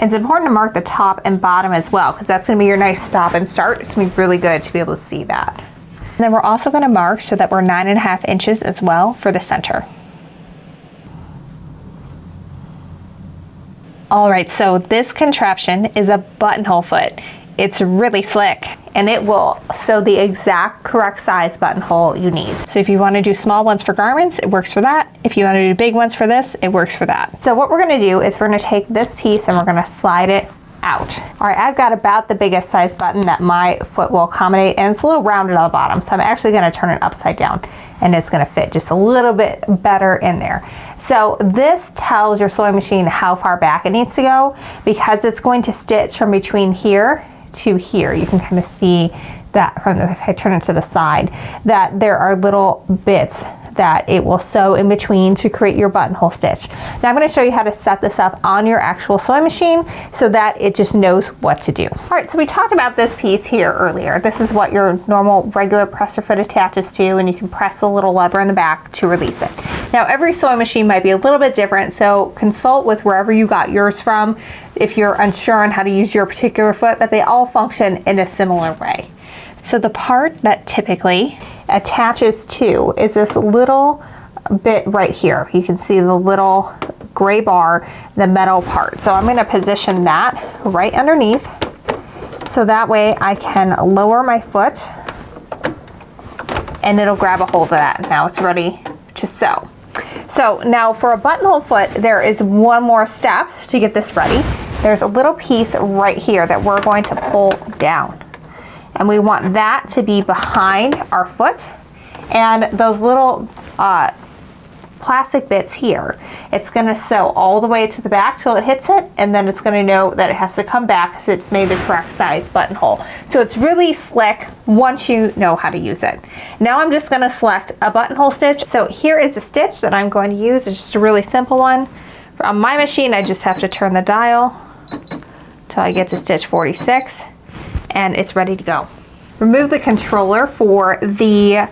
It's important to mark the top and bottom as well, because that's going to be your nice stop and start. It's going to be really good to be able to see that. And then we're also going to mark so that we're 9.5 inches as well for the center. All right, so this contraption is a buttonhole foot. It's really slick, and it will sew the exact correct size buttonhole you need. So if you want to do small ones for garments, it works for that. If you want to do big ones for this, it works for that. So what we're going to do is we're going to take this piece and we're going to slide it out. All right, I've got about the biggest size button that my foot will accommodate, and it's a little rounded on the bottom, so I'm actually going to turn it upside down, and it's going to fit just a little bit better in there. So this tells your sewing machine how far back it needs to go, because it's going to stitch from between here to here. You can kind of see that from the, if I turn it to the side, that there are little bits that it will sew in between to create your buttonhole stitch. Now I'm going to show you how to set this up on your actual sewing machine so that it just knows what to do. All right, so we talked about this piece here earlier. This is what your normal regular presser foot attaches to, and you can press the little lever in the back to release it. Now every sewing machine might be a little bit different, so consult with wherever you got yours from if you're unsure on how to use your particular foot, but they all function in a similar way. So the part that typically attaches to is this little bit right here. You can see the little gray bar, the metal part. So I'm going to position that right underneath, so that way I can lower my foot and it'll grab a hold of that. Now it's ready to sew. So now for a buttonhole foot, there is one more step to get this ready. There's a little piece right here that we're going to pull down. And we want that to be behind our foot. And those little plastic bits here, it's going to sew all the way to the back till it hits it, and then it's going to know that it has to come back because it's made the correct size buttonhole. So it's really slick once you know how to use it. Now I'm just going to select a buttonhole stitch. So here is the stitch that I'm going to use. It's just a really simple one. On my machine, I just have to turn the dial till I get to stitch 46, and it's ready to go. Remove the controller for the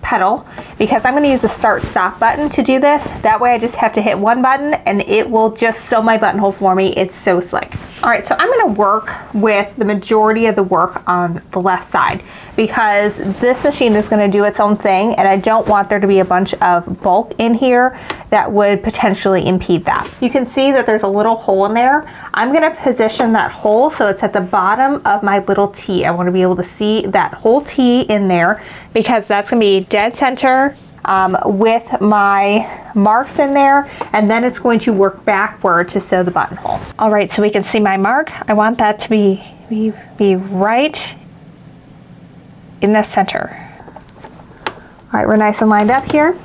pedal because I'm going to use the start stop button to do this. That way I just have to hit one button and it will just sew my buttonhole for me. It's so slick. All right, so I'm going to work with the majority of the work on the left side because this machine is going to do its own thing and I don't want there to be a bunch of bulk in here that would potentially impede that. You can see that there's a little hole in there. I'm going to position that hole so it's at the bottom of my little T. I want to be able to see that whole T in there because that's going to be dead center with my marks in there, and then it's going to work backward to sew the buttonhole. All right, so we can see my mark. I want that to be right in the center. All right, we're nice and lined up here.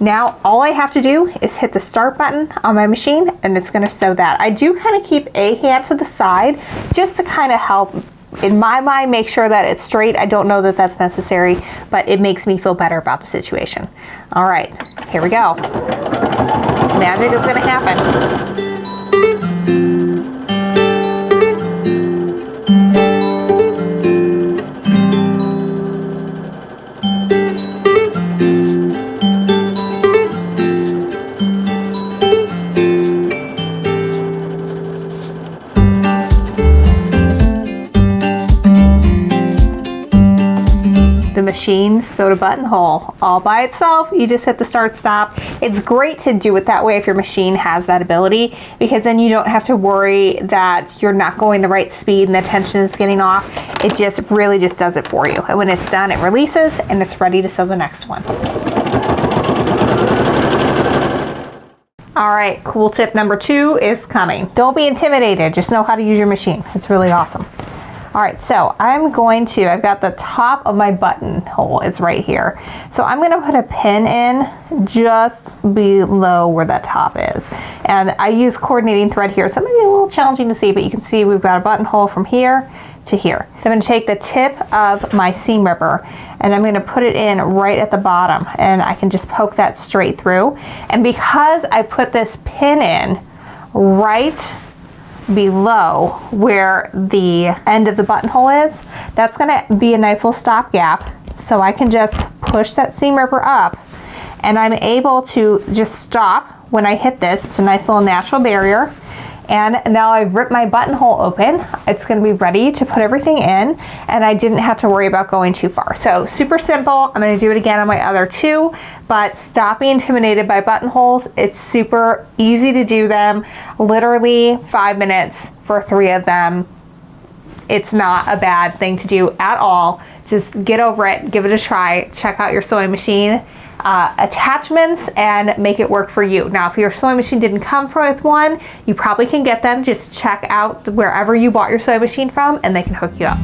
Now all I have to do is hit the start button on my machine and it's going to sew that. I do kind of keep a hand to the side just to kind of help, in my mind, make sure that it's straight. I don't know that that's necessary, but it makes me feel better about the situation. All right, here we go. Magic is going to happen. Machine sewed a buttonhole all by itself. You just hit the start stop. It's great to do it that way if your machine has that ability because then you don't have to worry that you're not going the right speed and the tension is getting off. It just really just does it for you. And when it's done, it releases and it's ready to sew the next one. All right, cool tip number 2 is coming. Don't be intimidated. Just know how to use your machine. It's really awesome. All right, so I've got the top of my buttonhole, it's right here. So I'm gonna put a pin in just below where that top is. And I use coordinating thread here, so it might be a little challenging to see, but you can see we've got a buttonhole from here to here. So I'm gonna take the tip of my seam ripper and I'm gonna put it in right at the bottom and I can just poke that straight through. And because I put this pin in right below where the end of the buttonhole is, that's going to be a nice little stop gap, so I can just push that seam ripper up and I'm able to just stop when I hit this. It's a nice little natural barrier, and now I've ripped my buttonhole open. It's going to be ready to put everything in and I didn't have to worry about going too far. So super simple. I'm going to do it again on my other 2, but stop being intimidated by buttonholes. It's super easy to do them. Literally 5 minutes for 3 of them. It's not a bad thing to do at all. Just get over it, give it a try, check out your sewing machine attachments and make it work for you. Now, if your sewing machine didn't come with one, you probably can get them. Just check out wherever you bought your sewing machine from and they can hook you up.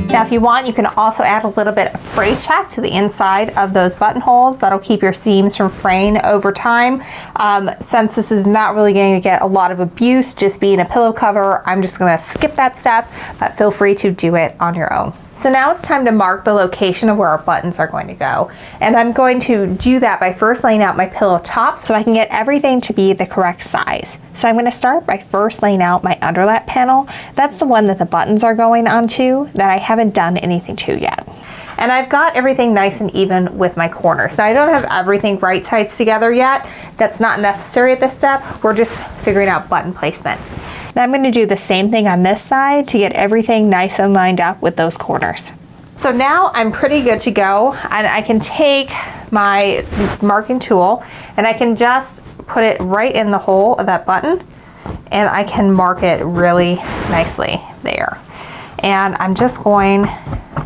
Now, if you want, you can also add a little bit of fray check to the inside of those buttonholes. That'll keep your seams from fraying over time. Since this is not really going to get a lot of abuse, just being a pillow cover, I'm just going to skip that step, but feel free to do it on your own. So now it's time to mark the location of where our buttons are going to go. And I'm going to do that by first laying out my pillow top so I can get everything to be the correct size. So I'm going to start by first laying out my underlap panel. That's the one that the buttons are going onto that I haven't done anything to yet. And I've got everything nice and even with my corners. So I don't have everything right sides together yet. That's not necessary at this step. We're just figuring out button placement. Now I'm going to do the same thing on this side to get everything nice and lined up with those corners. So now I'm pretty good to go, and I can take my marking tool and I can just put it right in the hole of that button and I can mark it really nicely there. and I'm just going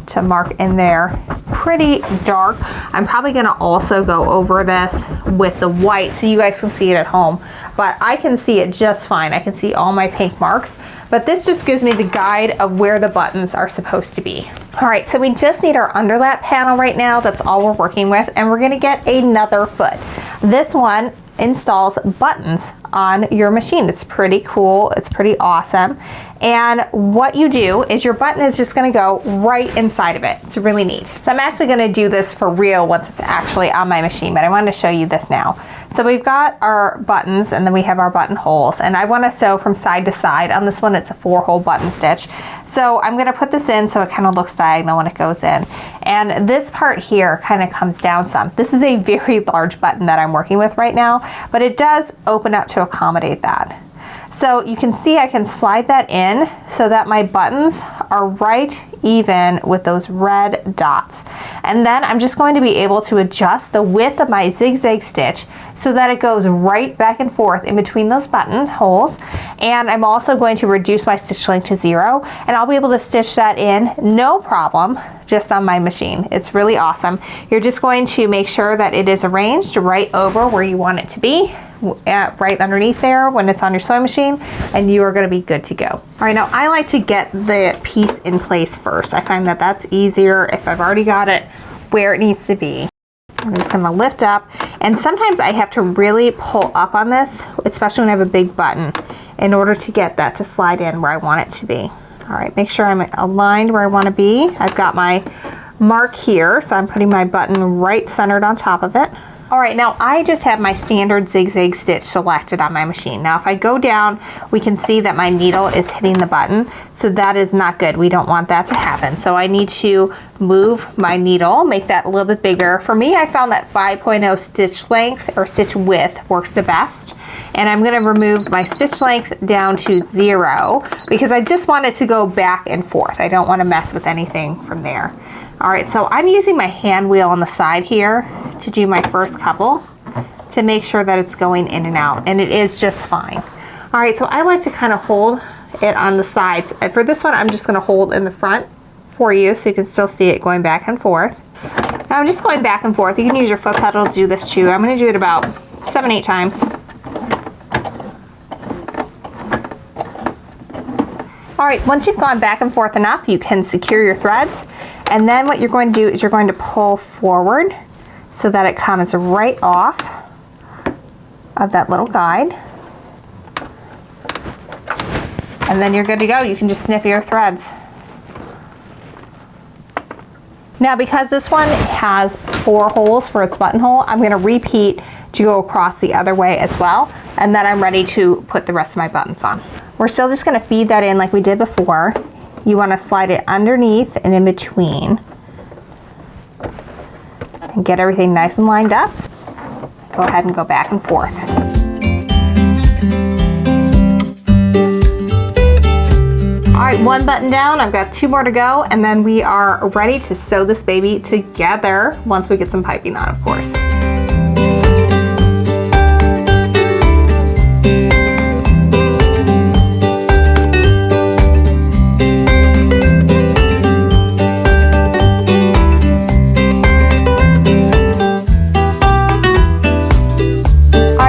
to mark in there pretty dark. I'm probably gonna also go over this with the white so you guys can see it at home, but I can see it just fine. I can see all my pink marks, but this just gives me the guide of where the buttons are supposed to be. All right, so we just need our underlap panel right now. That's all we're working with, and we're gonna get another foot. This one installs buttons on your machine. It's pretty cool, it's pretty awesome. And what you do is your button is just gonna go right inside of it. It's really neat. So I'm actually gonna do this for real once it's actually on my machine, but I wanted to show you this now. So we've got our buttons and then we have our buttonholes, and I wanna sew from side to side. On this one, it's a 4-hole button stitch. So I'm gonna put this in so it kind of looks diagonal when it goes in. And this part here kind of comes down some. This is a very large button that I'm working with right now, but it does open up to accommodate that. So you can see I can slide that in so that my buttons are right even with those red dots. And then I'm just going to be able to adjust the width of my zigzag stitch so that it goes right back and forth in between those button holes. And I'm also going to reduce my stitch length to 0, and I'll be able to stitch that in no problem just on my machine. It's really awesome. You're just going to make sure that it is arranged right over where you want it to be, right underneath there when it's on your sewing machine, and you are going to be good to go. All right, now I like to get the piece in place first. I find that that's easier if I've already got it where it needs to be. I'm just going to lift up, and sometimes I have to really pull up on this, especially when I have a big button, in order to get that to slide in where I want it to be. All right, make sure I'm aligned where I want to be. I've got my mark here, so I'm putting my button right centered on top of it. All right, now I just have my standard zigzag stitch selected on my machine. Now if I go down, we can see that my needle is hitting the button, so that is not good. We don't want that to happen. So I need to move my needle, make that a little bit bigger. For me, I found that 5.0 stitch length or stitch width works the best. And I'm gonna remove my stitch length down to 0 because I just want it to go back and forth. I don't wanna mess with anything from there. All right, so I'm using my hand wheel on the side here to do my first couple to make sure that it's going in and out, and it is just fine. All right, so I like to kind of hold it on the sides. For this one, I'm just gonna hold in the front for you so you can still see it going back and forth. Now I'm just going back and forth. You can use your foot pedal to do this too. I'm gonna do it about 7-8 times. All right, once you've gone back and forth enough, you can secure your threads. And then what you're going to do is you're going to pull forward so that it comes right off of that little guide. And then you're good to go. You can just snip your threads. Now because this one has 4 holes for its buttonhole, I'm going to repeat to go across the other way as well. And then I'm ready to put the rest of my buttons on. We're still just going to feed that in like we did before. You want to slide it underneath and in between and get everything nice and lined up. Go ahead and go back and forth. All right, 1 button down. I've got 2 more to go, and then we are ready to sew this baby together once we get some piping on, of course.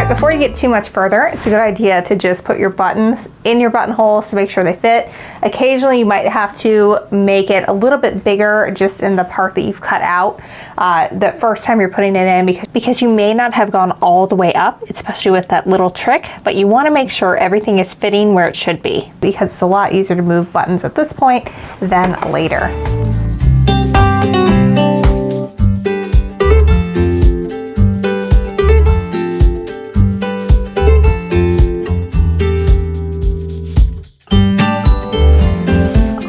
Before you get too much further, it's a good idea to just put your buttons in your buttonholes to make sure they fit. Occasionally you might have to make it a little bit bigger just in the part that you've cut out the first time you're putting it in because you may not have gone all the way up, especially with that little trick, but you want to make sure everything is fitting where it should be because it's a lot easier to move buttons at this point than later.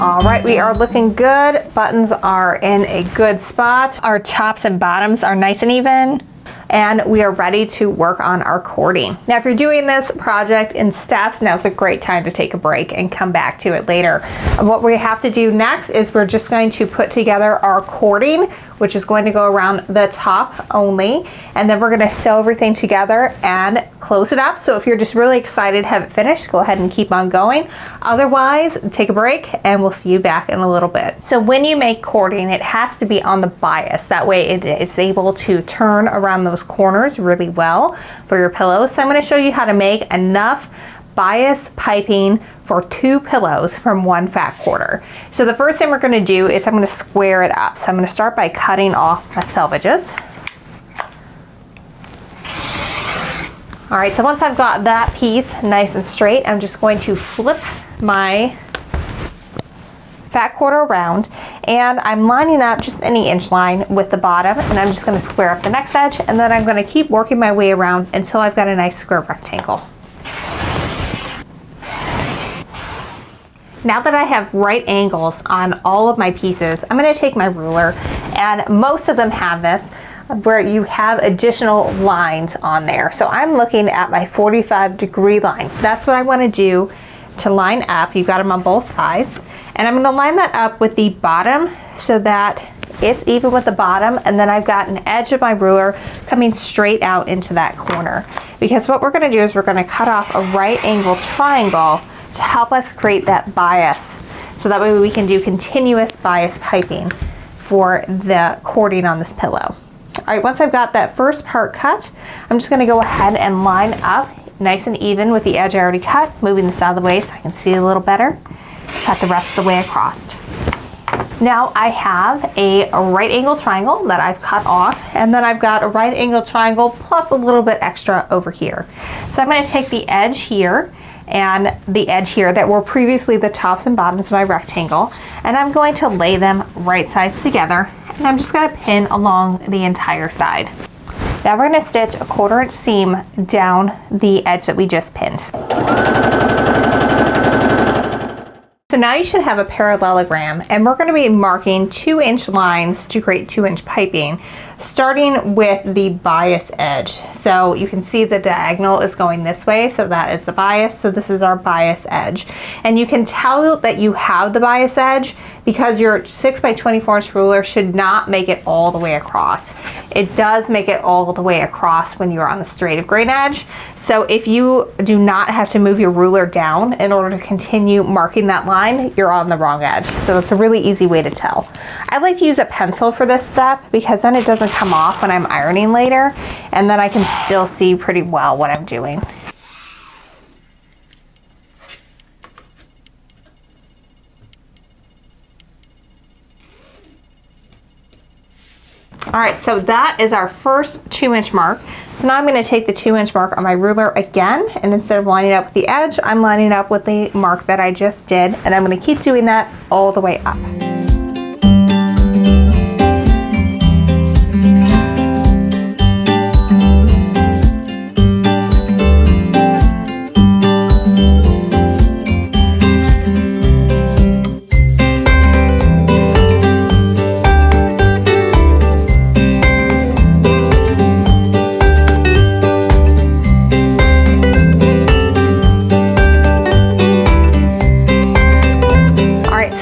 All right, we are looking good. Buttons are in a good spot. Our tops and bottoms are nice and even, and we are ready to work on our cording. Now, if you're doing this project in steps, now's a great time to take a break and come back to it later. What we have to do next is we're just going to put together our cording which is going to go around the top only. And then we're gonna sew everything together and close it up. So if you're just really excited to have it finished, go ahead and keep on going. Otherwise, take a break and we'll see you back in a little bit. So when you make cording, it has to be on the bias. That way it is able to turn around those corners really well for your pillows. So I'm gonna show you how to make enough bias piping for 2 pillows from 1 fat quarter. So the first thing we're going to do is I'm going to square it up. So I'm going to start by cutting off my selvages. All right, so once I've got that piece nice and straight, I'm just going to flip my fat quarter around, and I'm lining up just any inch line with the bottom, and I'm just going to square up the next edge, and then I'm going to keep working my way around until I've got a nice square rectangle. Now that I have right angles on all of my pieces, I'm going to take my ruler, and most of them have this, where you have additional lines on there. So I'm looking at my 45-degree line. That's what I want to do to line up. You've got them on both sides. And I'm going to line that up with the bottom so that it's even with the bottom, and then I've got an edge of my ruler coming straight out into that corner. Because what we're going to do is we're going to cut off a right angle triangle to help us create that bias, so that way we can do continuous bias piping for the cording on this pillow. All right, once I've got that first part cut, I'm just gonna go ahead and line up nice and even with the edge I already cut, moving this out of the way so I can see it a little better. Cut the rest of the way across. Now I have a right angle triangle that I've cut off, and then I've got a right angle triangle plus a little bit extra over here. So I'm gonna take the edge here and the edge here that were previously the tops and bottoms of my rectangle, and I'm going to lay them right sides together, and I'm just going to pin along the entire side. Now we're going to stitch a 1/4 inch seam down the edge that we just pinned. So now you should have a parallelogram, and we're going to be marking 2-inch lines to create 2-inch piping, starting with the bias edge. So you can see the diagonal is going this way, so that is the bias. So this is our bias edge. And you can tell that you have the bias edge because your 6x24-inch ruler should not make it all the way across. It does make it all the way across when you're on the straight of grain edge. So if you do not have to move your ruler down in order to continue marking that line, you're on the wrong edge. So it's a really easy way to tell. I like to use a pencil for this step because then it doesn't come off when I'm ironing later, and then I can still see pretty well what I'm doing. All right, so that is our first 2-inch mark. So now I'm going to take the 2-inch mark on my ruler again, and instead of lining up with the edge, I'm lining up with the mark that I just did, and I'm going to keep doing that all the way up.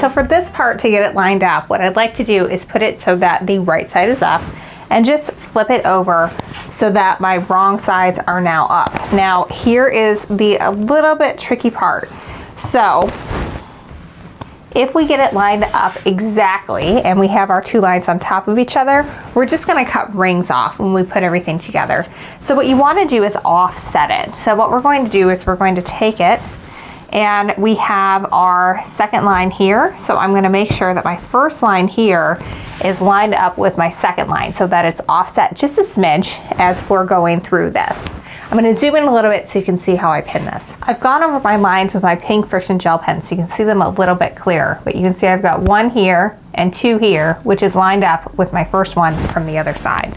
So for this part, to get it lined up, what I'd like to do is put it so that the right side is up and just flip it over so that my wrong sides are now up. Now here is the a little bit tricky part. So if we get it lined up exactly and we have our 2 lines on top of each other, we're just going to cut rings off when we put everything together. So what you want to do is offset it. So what we're going to do is we're going to take it, and we have our second line here. So I'm going to make sure that my first line here is lined up with my second line so that it's offset just a smidge as we're going through this. I'm going to zoom in a little bit so you can see how I pin this. I've gone over my lines with my pink friction gel pen so you can see them a little bit clearer, but you can see I've got 1 here and 2 here, which is lined up with my first one from the other side.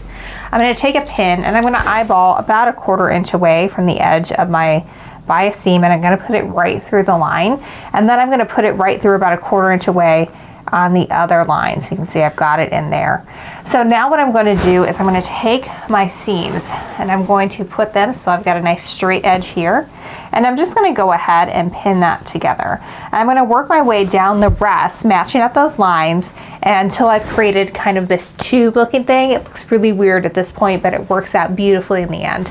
I'm going to take a pin and I'm going to eyeball about a 1/4 inch away from the edge of my bias seam, and I'm going to put it right through the line, and then I'm going to put it right through about a 1/4 inch away on the other line. So you can see I've got it in there. So now what I'm going to do is I'm going to take my seams and I'm going to put them, so I've got a nice straight edge here, and I'm just going to go ahead and pin that together. I'm going to work my way down the rest, matching up those lines until I've created kind of this tube looking thing. It looks really weird at this point, but it works out beautifully in the end.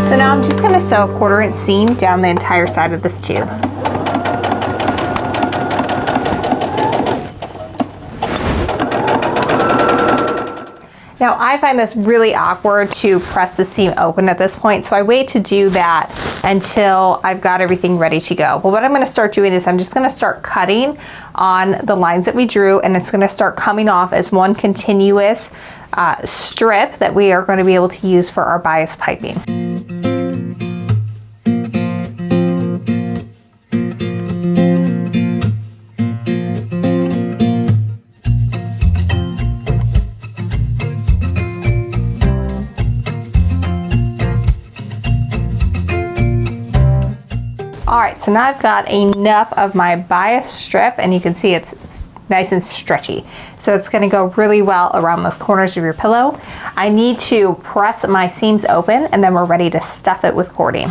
So now I'm just going to sew a 1/4 inch seam down the entire side of this tube. Now I find this really awkward to press the seam open at this point, so I wait to do that until I've got everything ready to go. But what I'm going to start doing is I'm just going to start cutting on the lines that we drew, and it's going to start coming off as one continuous strip that we are going to be able to use for our bias piping. Alright, so now I've got enough of my bias strip, and you can see it's nice and stretchy. So it's going to go really well around those corners of your pillow. I need to press my seams open, and then we're ready to stuff it with cording.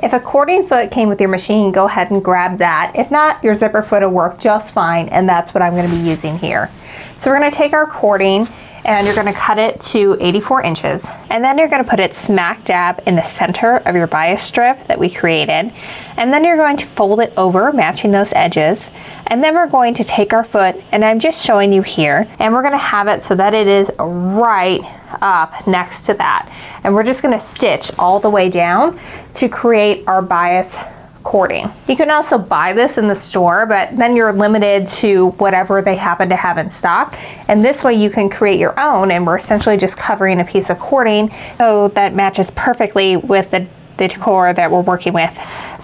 If a cording foot came with your machine, go ahead and grab that. If not, your zipper foot will work just fine, and that's what I'm going to be using here. So we're going to take our cording, and you're going to cut it to 84 inches, and then you're going to put it smack dab in the center of your bias strip that we created, and then you're going to fold it over, matching those edges, and then we're going to take our foot, and I'm just showing you here, and we're going to have it so that it is right up next to that, and we're just going to stitch all the way down to create our bias cording. You can also buy this in the store, but then you're limited to whatever they happen to have in stock, and this way you can create your own, and we're essentially just covering a piece of cording so that matches perfectly with the decor that we're working with.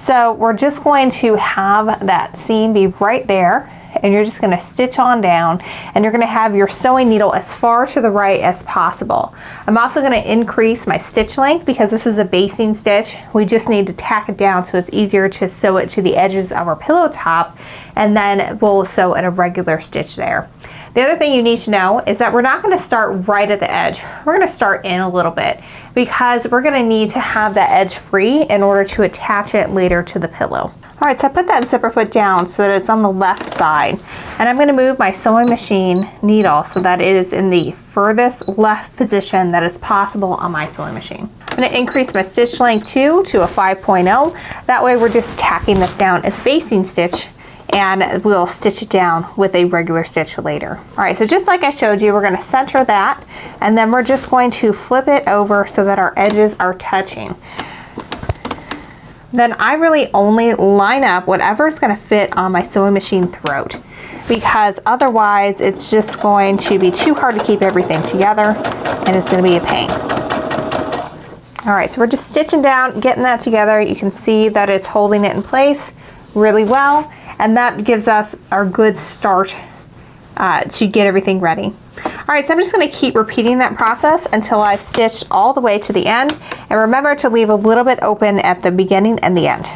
So we're just going to have that seam be right there, and you're just going to stitch on down, and you're going to have your sewing needle as far to the right as possible. I'm also going to increase my stitch length because this is a basting stitch. We just need to tack it down so it's easier to sew it to the edges of our pillow top, and then we'll sew at a regular stitch there. The other thing you need to know is that we're not going to start right at the edge. We're going to start in a little bit because we're going to need to have that edge free in order to attach it later to the pillow. Alright, so I put that zipper foot down so that it's on the left side, and I'm going to move my sewing machine needle so that it is in the furthest left position that is possible on my sewing machine. I'm going to increase my stitch length to a 5.0. That way we're just tacking this down as basting stitch, and we'll stitch it down with a regular stitch later. Alright, so just like I showed you, we're going to center that, and then we're just going to flip it over so that our edges are touching. Then I really only line up whatever is going to fit on my sewing machine throat, because otherwise it's just going to be too hard to keep everything together, and it's going to be a pain. Alright, so we're just stitching down, getting that together. You can see that it's holding it in place really well, and that gives us our good start to get everything ready. Alright, so I'm just going to keep repeating that process until I've stitched all the way to the end, and remember to leave a little bit open at the beginning and the end.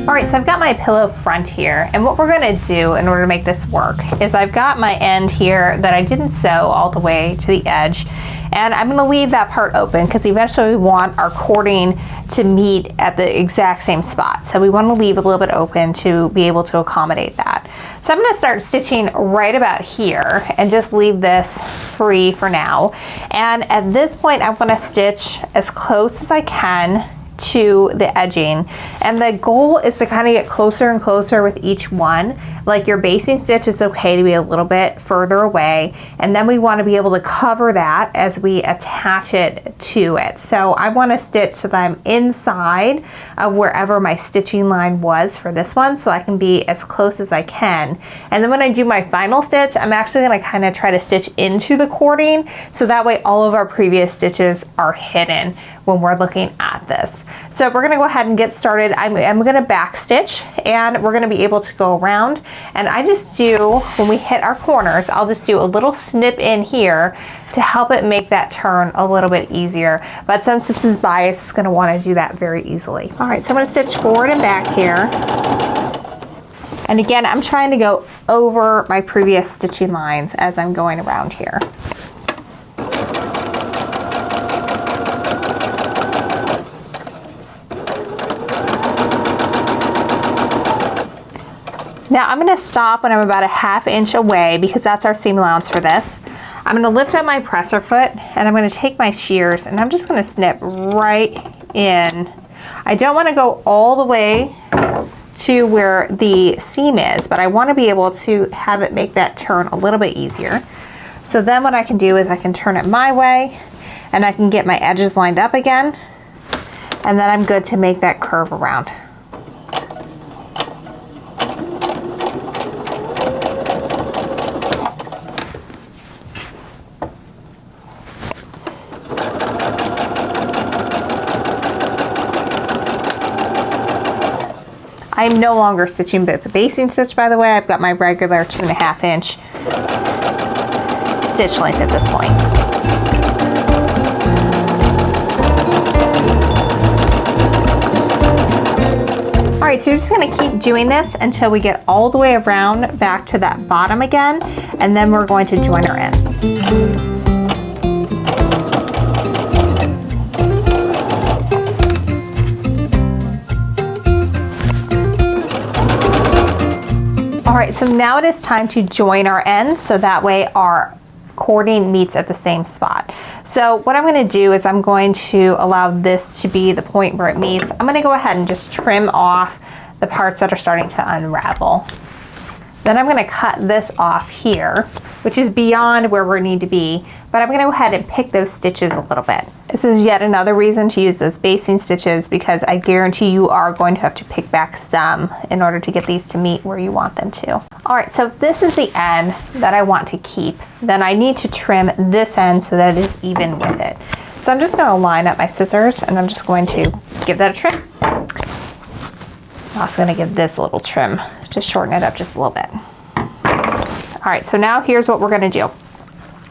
Alright, so I've got my pillow front here, and what we're going to do in order to make this work is I've got my end here that I didn't sew all the way to the edge, and I'm going to leave that part open because eventually we want our cording to meet at the exact same spot. So we want to leave a little bit open to be able to accommodate that. So I'm going to start stitching right about here and just leave this free for now. And at this point I'm going to stitch as close as I can to the edging, and the goal is to kind of get closer and closer with each one. Like your basting stitch is okay to be a little bit further away, and then we want to be able to cover that as we attach it to it. So I want to stitch so that I'm inside of wherever my stitching line was for this one, so I can be as close as I can. And then when I do my final stitch, I'm actually going to kind of try to stitch into the cording, so that way all of our previous stitches are hidden when we're looking at this. So we're going to go ahead and get started. I'm going to back stitch, and we're going to be able to go around, and I just do, when we hit our corners, I'll just do a little snip in here to help it make that turn a little bit easier. But since this is bias, it's going to want to do that very easily. All right, so I'm going to stitch forward and back here. And again, I'm trying to go over my previous stitching lines as I'm going around here. Now I'm going to stop when I'm about a 1/2 inch away, because that's our seam allowance for this. I'm going to lift up my presser foot, and I'm going to take my shears, and I'm just going to snip right in. I don't want to go all the way to where the seam is, but I want to be able to have it make that turn a little bit easier. So then what I can do is I can turn it my way, and I can get my edges lined up again, and then I'm good to make that curve around. I'm no longer stitching with the basting stitch, by the way. I've got my regular 2.5 inch stitch length at this point. All right, so you're just gonna keep doing this until we get all the way around back to that bottom again, and then we're going to join our ends. All right, so now it is time to join our ends, so that way our cording meets at the same spot. So what I'm going to do is I'm going to allow this to be the point where it meets. I'm going to go ahead and just trim off the parts that are starting to unravel. Then I'm going to cut this off here, which is beyond where we need to be, but I'm going to go ahead and pick those stitches a little bit. This is yet another reason to use those basting stitches, because I guarantee you are going to have to pick back some in order to get these to meet where you want them to. All right, so if this is the end that I want to keep, then I need to trim this end so that it is even with it. So I'm just going to line up my scissors, and I'm just going to give that a trim. I'm also going to give this a little trim to shorten it up just a little bit. All right, so now here's what we're going to do.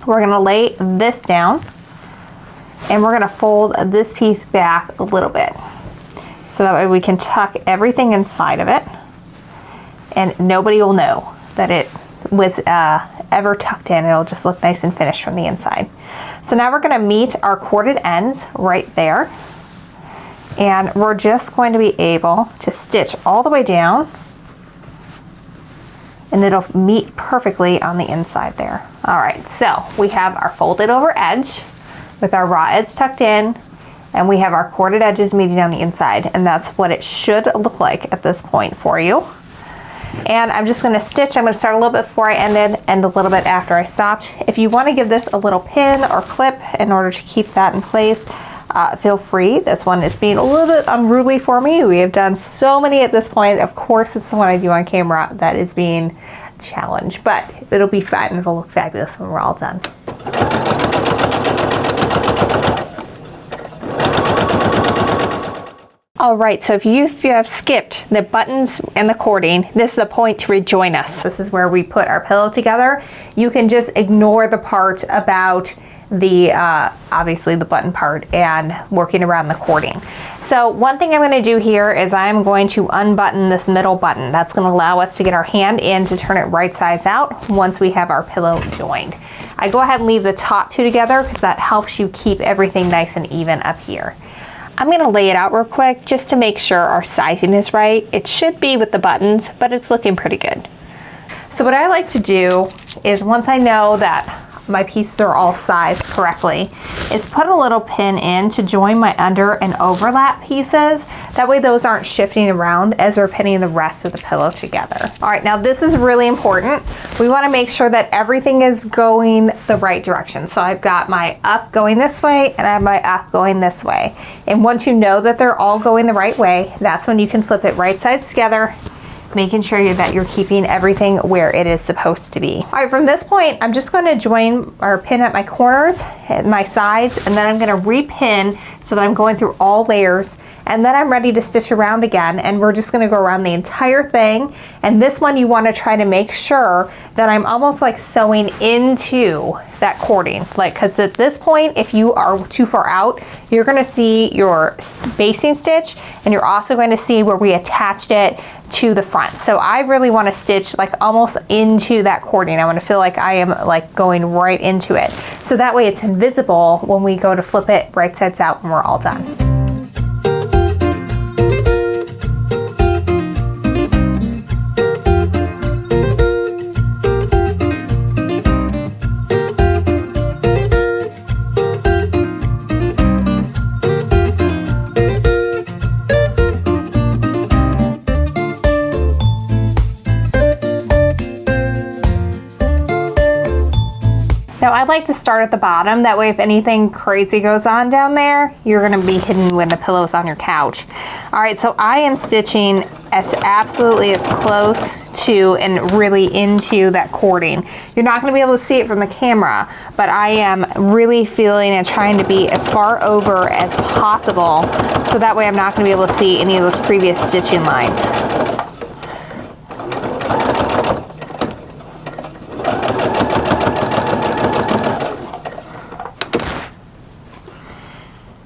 We're going to lay this down, and we're going to fold this piece back a little bit, so that way we can tuck everything inside of it, and nobody will know that it was ever tucked in. It'll just look nice and finished from the inside. So now we're going to meet our corded ends right there, and we're just going to be able to stitch all the way down, and it'll meet perfectly on the inside there. All right, so we have our folded over edge with our raw edge tucked in, and we have our corded edges meeting on the inside, and that's what it should look like at this point for you. And I'm just going to stitch. I'm going to start a little bit before I ended and a little bit after I stopped. If you want to give this a little pin or clip in order to keep that in place, feel free. This one is being a little bit unruly for me. We have done so many at this point. Of course, it's the one I do on camera that is being challenged, but it'll be fun. It'll look fabulous when we're all done. All right, so if you have skipped the buttons and the cording, this is the point to rejoin us. This is where we put our pillow together. You can just ignore the part about the obviously the button part and working around the cording. So one thing I'm going to do here is I'm going to unbutton this middle button. That's going to allow us to get our hand in to turn it right sides out once we have our pillow joined. I go ahead and leave the top two together because that helps you keep everything nice and even up here. I'm going to lay it out real quick just to make sure our sizing is right. It should be with the buttons, but it's looking pretty good. So what I like to do is once I know that my pieces are all sized correctly is put a little pin in to join my under and overlap pieces. That way those aren't shifting around as we're pinning the rest of the pillow together. All right, now this is really important. We want to make sure that everything is going the right direction. So I've got my up going this way and I have my up going this way. And once you know that they're all going the right way, that's when you can flip it right sides together, making sure that you're keeping everything where it is supposed to be. All right, from this point, I'm just going to join or pin at my corners, at my sides, and then I'm going to repin so that I'm going through all layers. And then I'm ready to stitch around again, and we're just gonna go around the entire thing. And this one, you wanna try to make sure that I'm almost like sewing into that cording. Like, cause at this point, if you are too far out, you're gonna see your basting stitch, and you're also going to see where we attached it to the front. So I really wanna stitch like almost into that cording. I wanna feel like I am like going right into it. So that way it's invisible when we go to flip it right sides out when we're all done. Now I like to start at the bottom, that way if anything crazy goes on down there, you're gonna be hidden when the pillow's on your couch. All right, so I am stitching as absolutely as close to and really into that cording. You're not gonna be able to see it from the camera, but I am really feeling and trying to be as far over as possible, so that way I'm not gonna be able to see any of those previous stitching lines.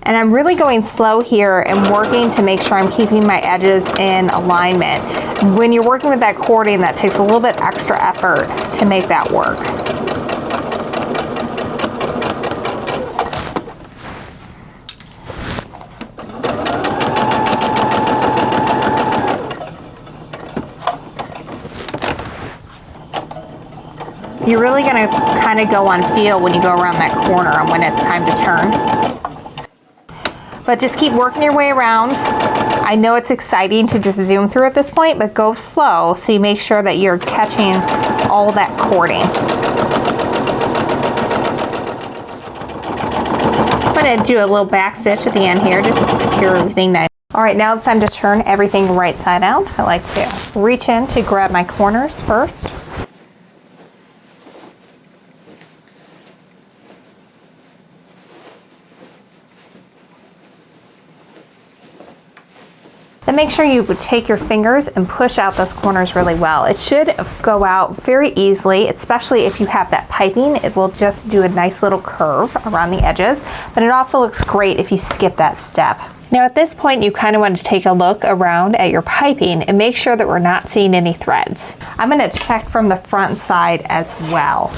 And I'm really going slow here and working to make sure I'm keeping my edges in alignment. When you're working with that cording, that takes a little bit extra effort to make that work. You're really gonna kind of go on feel when you go around that corner and when it's time to turn. But just keep working your way around. I know it's exciting to just zoom through at this point, but go slow so you make sure that you're catching all that cording. I'm gonna do a little back stitch at the end here, just to secure everything nice. All right, now it's time to turn everything right side out. I like to reach in to grab my corners first. Then make sure you take your fingers and push out those corners really well. It should go out very easily, especially if you have that piping. It will just do a nice little curve around the edges, but it also looks great if you skip that step. Now at this point, you kind of want to take a look around at your piping and make sure that we're not seeing any threads. I'm going to check from the front side as well.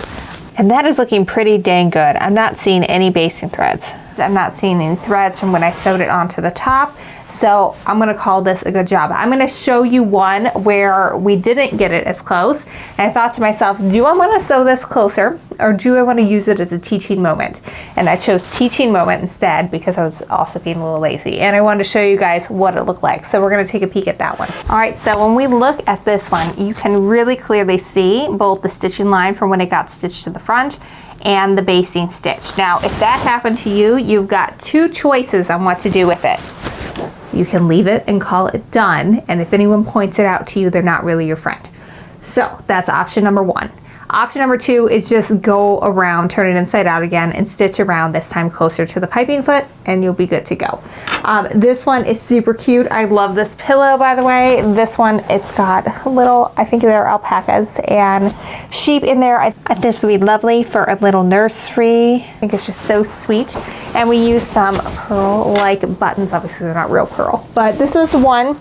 And that is looking pretty dang good. I'm not seeing any basting threads. I'm not seeing any threads from when I sewed it onto the top. So I'm gonna call this a good job. I'm gonna show you one where we didn't get it as close. And I thought to myself, do I wanna sew this closer or do I wanna use it as a teaching moment? And I chose teaching moment instead because I was also being a little lazy. And I wanted to show you guys what it looked like. So we're gonna take a peek at that one. All right, so when we look at this one, you can really clearly see both the stitching line from when it got stitched to the front and the basting stitch. Now, if that happened to you, you've got two choices on what to do with it. You can leave it and call it done, and if anyone points it out to you, they're not really your friend. So that's option number one. Option number two is just go around, turn it inside out again, and stitch around, this time closer to the piping foot, and you'll be good to go. This one is super cute. I love this pillow, by the way. This one, it's got little, I think they're alpacas and sheep in there. I think this would be lovely for a little nursery. I think it's just so sweet. And we use some pearl-like buttons. Obviously, they're not real pearl, but this is one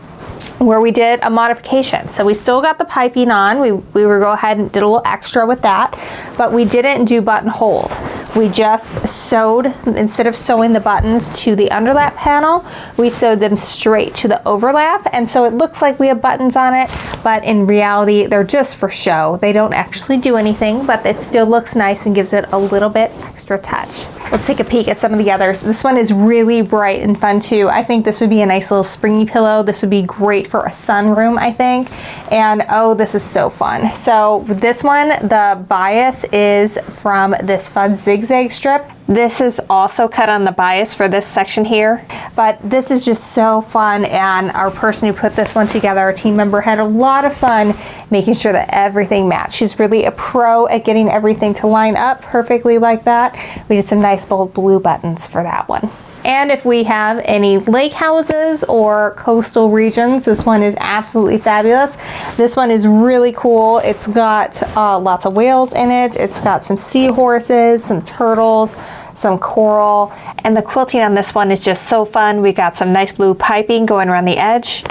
where we did a modification. So we still got the piping on. We were go ahead and did a little extra with that, but we didn't do buttonholes. We just sewed, instead of sewing the buttons to the underlap panel, we sewed them straight to the overlap. And so it looks like we have buttons on it, but in reality, they're just for show. They don't actually do anything, but it still looks nice and gives it a little bit extra touch. Let's take a peek at some of the others. This one is really bright and fun too. I think this would be a nice little springy pillow. This would be great for a sunroom, I think. And oh, this is so fun. So this one, the bias is from this fun zigzag strip. This is also cut on the bias for this section here, but this is just so fun, and our person who put this one together, our team member, had a lot of fun making sure that everything matched. She's really a pro at getting everything to line up perfectly like that. We did some nice bold blue buttons for that one. And if we have any lake houses or coastal regions, this one is absolutely fabulous. This one is really cool. It's got lots of whales in it. It's got some seahorses, some turtles, some coral, and the quilting on this one is just so fun. We got some nice blue piping going around the edge.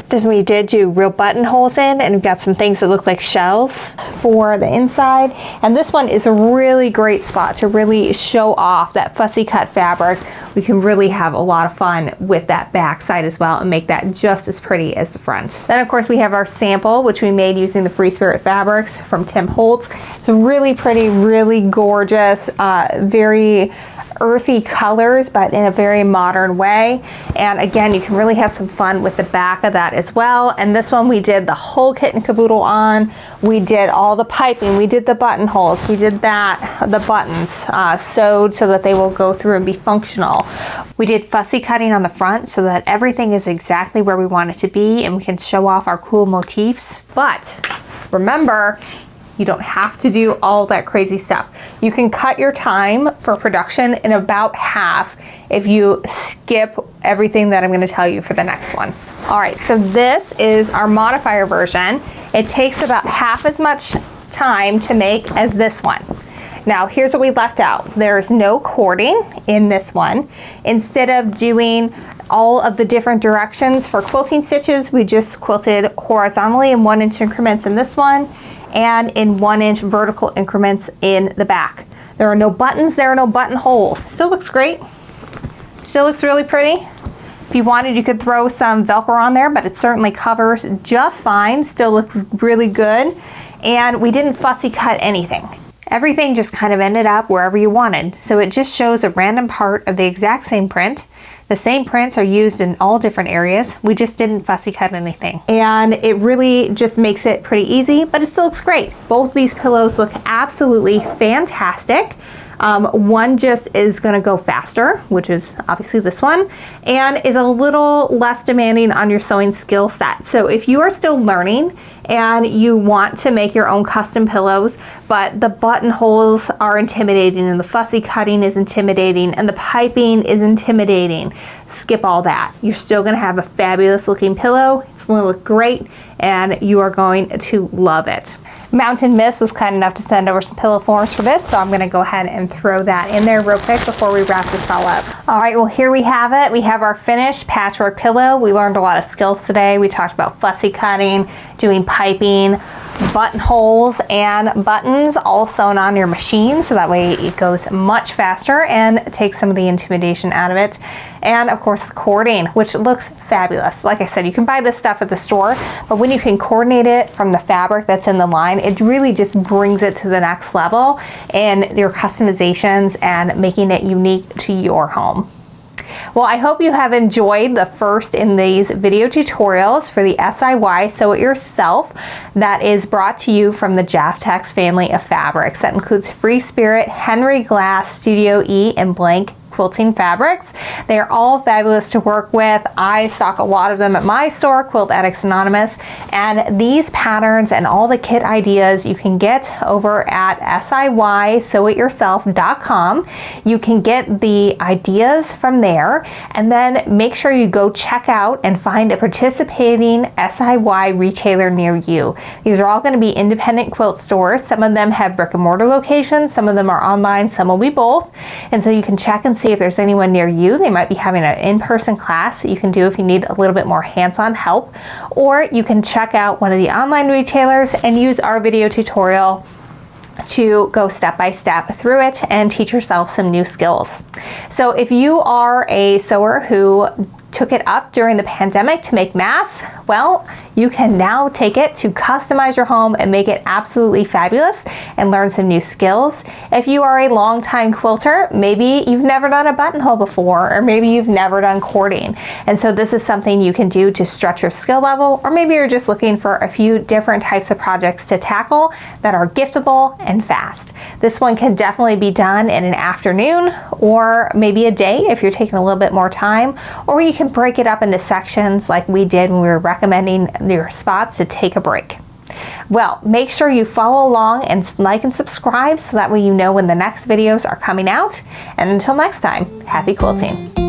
This one we did do real buttonholes in, and we've got some things that look like shells for the inside. And this one is a really great spot to really show off that fussy cut fabric. We can really have a lot of fun with that back side as well and make that just as pretty as the front. Then of course we have our sample, which we made using the Free Spirit fabrics from Tim Holtz. It's really pretty, really gorgeous, very earthy colors, but in a very modern way. And again, you can really have some fun with the back of that as well. And this one we did the whole kit and caboodle on. We did all the piping, we did the buttonholes, we did that, the buttons sewed so that they will go through and be functional. We did fussy cutting on the front so that everything is exactly where we want it to be and we can show off our cool motifs. But remember, you don't have to do all that crazy stuff. You can cut your time for production in about half if you skip everything that I'm going to tell you for the next one. All right, so this is our modifier version. It takes about half as much time to make as this one. Now, here's what we left out. There's no cording in this one. Instead of doing all of the different directions for quilting stitches, we just quilted horizontally in 1 inch increments in this one, and in 1 inch vertical increments in the back. There are no buttons, there are no buttonholes. Still looks great. Still looks really pretty. If you wanted, you could throw some Velcro on there, but it certainly covers just fine. Still looks really good. And we didn't fussy cut anything. Everything just kind of ended up wherever you wanted. So it just shows a random part of the exact same print. The same prints are used in all different areas. We just didn't fussy cut anything. And it really just makes it pretty easy, but it still looks great. Both these pillows look absolutely fantastic. One just is gonna go faster, which is obviously this one, and is a little less demanding on your sewing skill set. So if you are still learning and you want to make your own custom pillows, but the buttonholes are intimidating and the fussy cutting is intimidating and the piping is intimidating, skip all that. You're still gonna have a fabulous looking pillow. It's gonna look great and you are going to love it. Mountain Mist was kind enough to send over some pillow forms for this, so I'm gonna go ahead and throw that in there real quick before we wrap this all up. All right, well here we have it. We have our finished patchwork pillow. We learned a lot of skills today. We talked about fussy cutting, doing piping, buttonholes, and buttons all sewn on your machine, so that way it goes much faster and takes some of the intimidation out of it. And of course the cording, which looks fabulous. Like I said, you can buy this stuff at the store, but when you can coordinate it from the fabric that's in the line, it really just brings it to the next level in your customizations and making it unique to your home. Well, I hope you have enjoyed the first in these video tutorials for the siy-sew It Yourself that is brought to you from the Jaftex family of fabrics. That includes Free Spirit, Henry Glass, Studio E, and Blank quilting fabrics. They are all fabulous to work with. I stock a lot of them at my store, Quilt Addicts Anonymous, and these patterns and all the kit ideas you can get over at siy-sew-it-yourself.com. You can get the ideas from there, and then make sure you go check out and find a participating SIY retailer near you. These are all going to be independent quilt stores. Some of them have brick and mortar locations, some of them are online, some will be both, and so you can check and see if there's anyone near you. They might be having an in-person class that you can do if you need a little bit more hands-on help, or you can check out one of the online retailers and use our video tutorial to go step by step through it and teach yourself some new skills. So if you are a sewer who took it up during the pandemic to make masks, well, you can now take it to customize your home and make it absolutely fabulous and learn some new skills. If you are a longtime quilter, maybe you've never done a buttonhole before, or maybe you've never done cording. And so this is something you can do to stretch your skill level, or maybe you're just looking for a few different types of projects to tackle that are giftable and fast. This one can definitely be done in an afternoon, or maybe a day if you're taking a little bit more time, or you can break it up into sections like we did when we were recommending your spots to take a break. Well, make sure you follow along and like and subscribe so that way you know when the next videos are coming out. And until next time, happy quilting.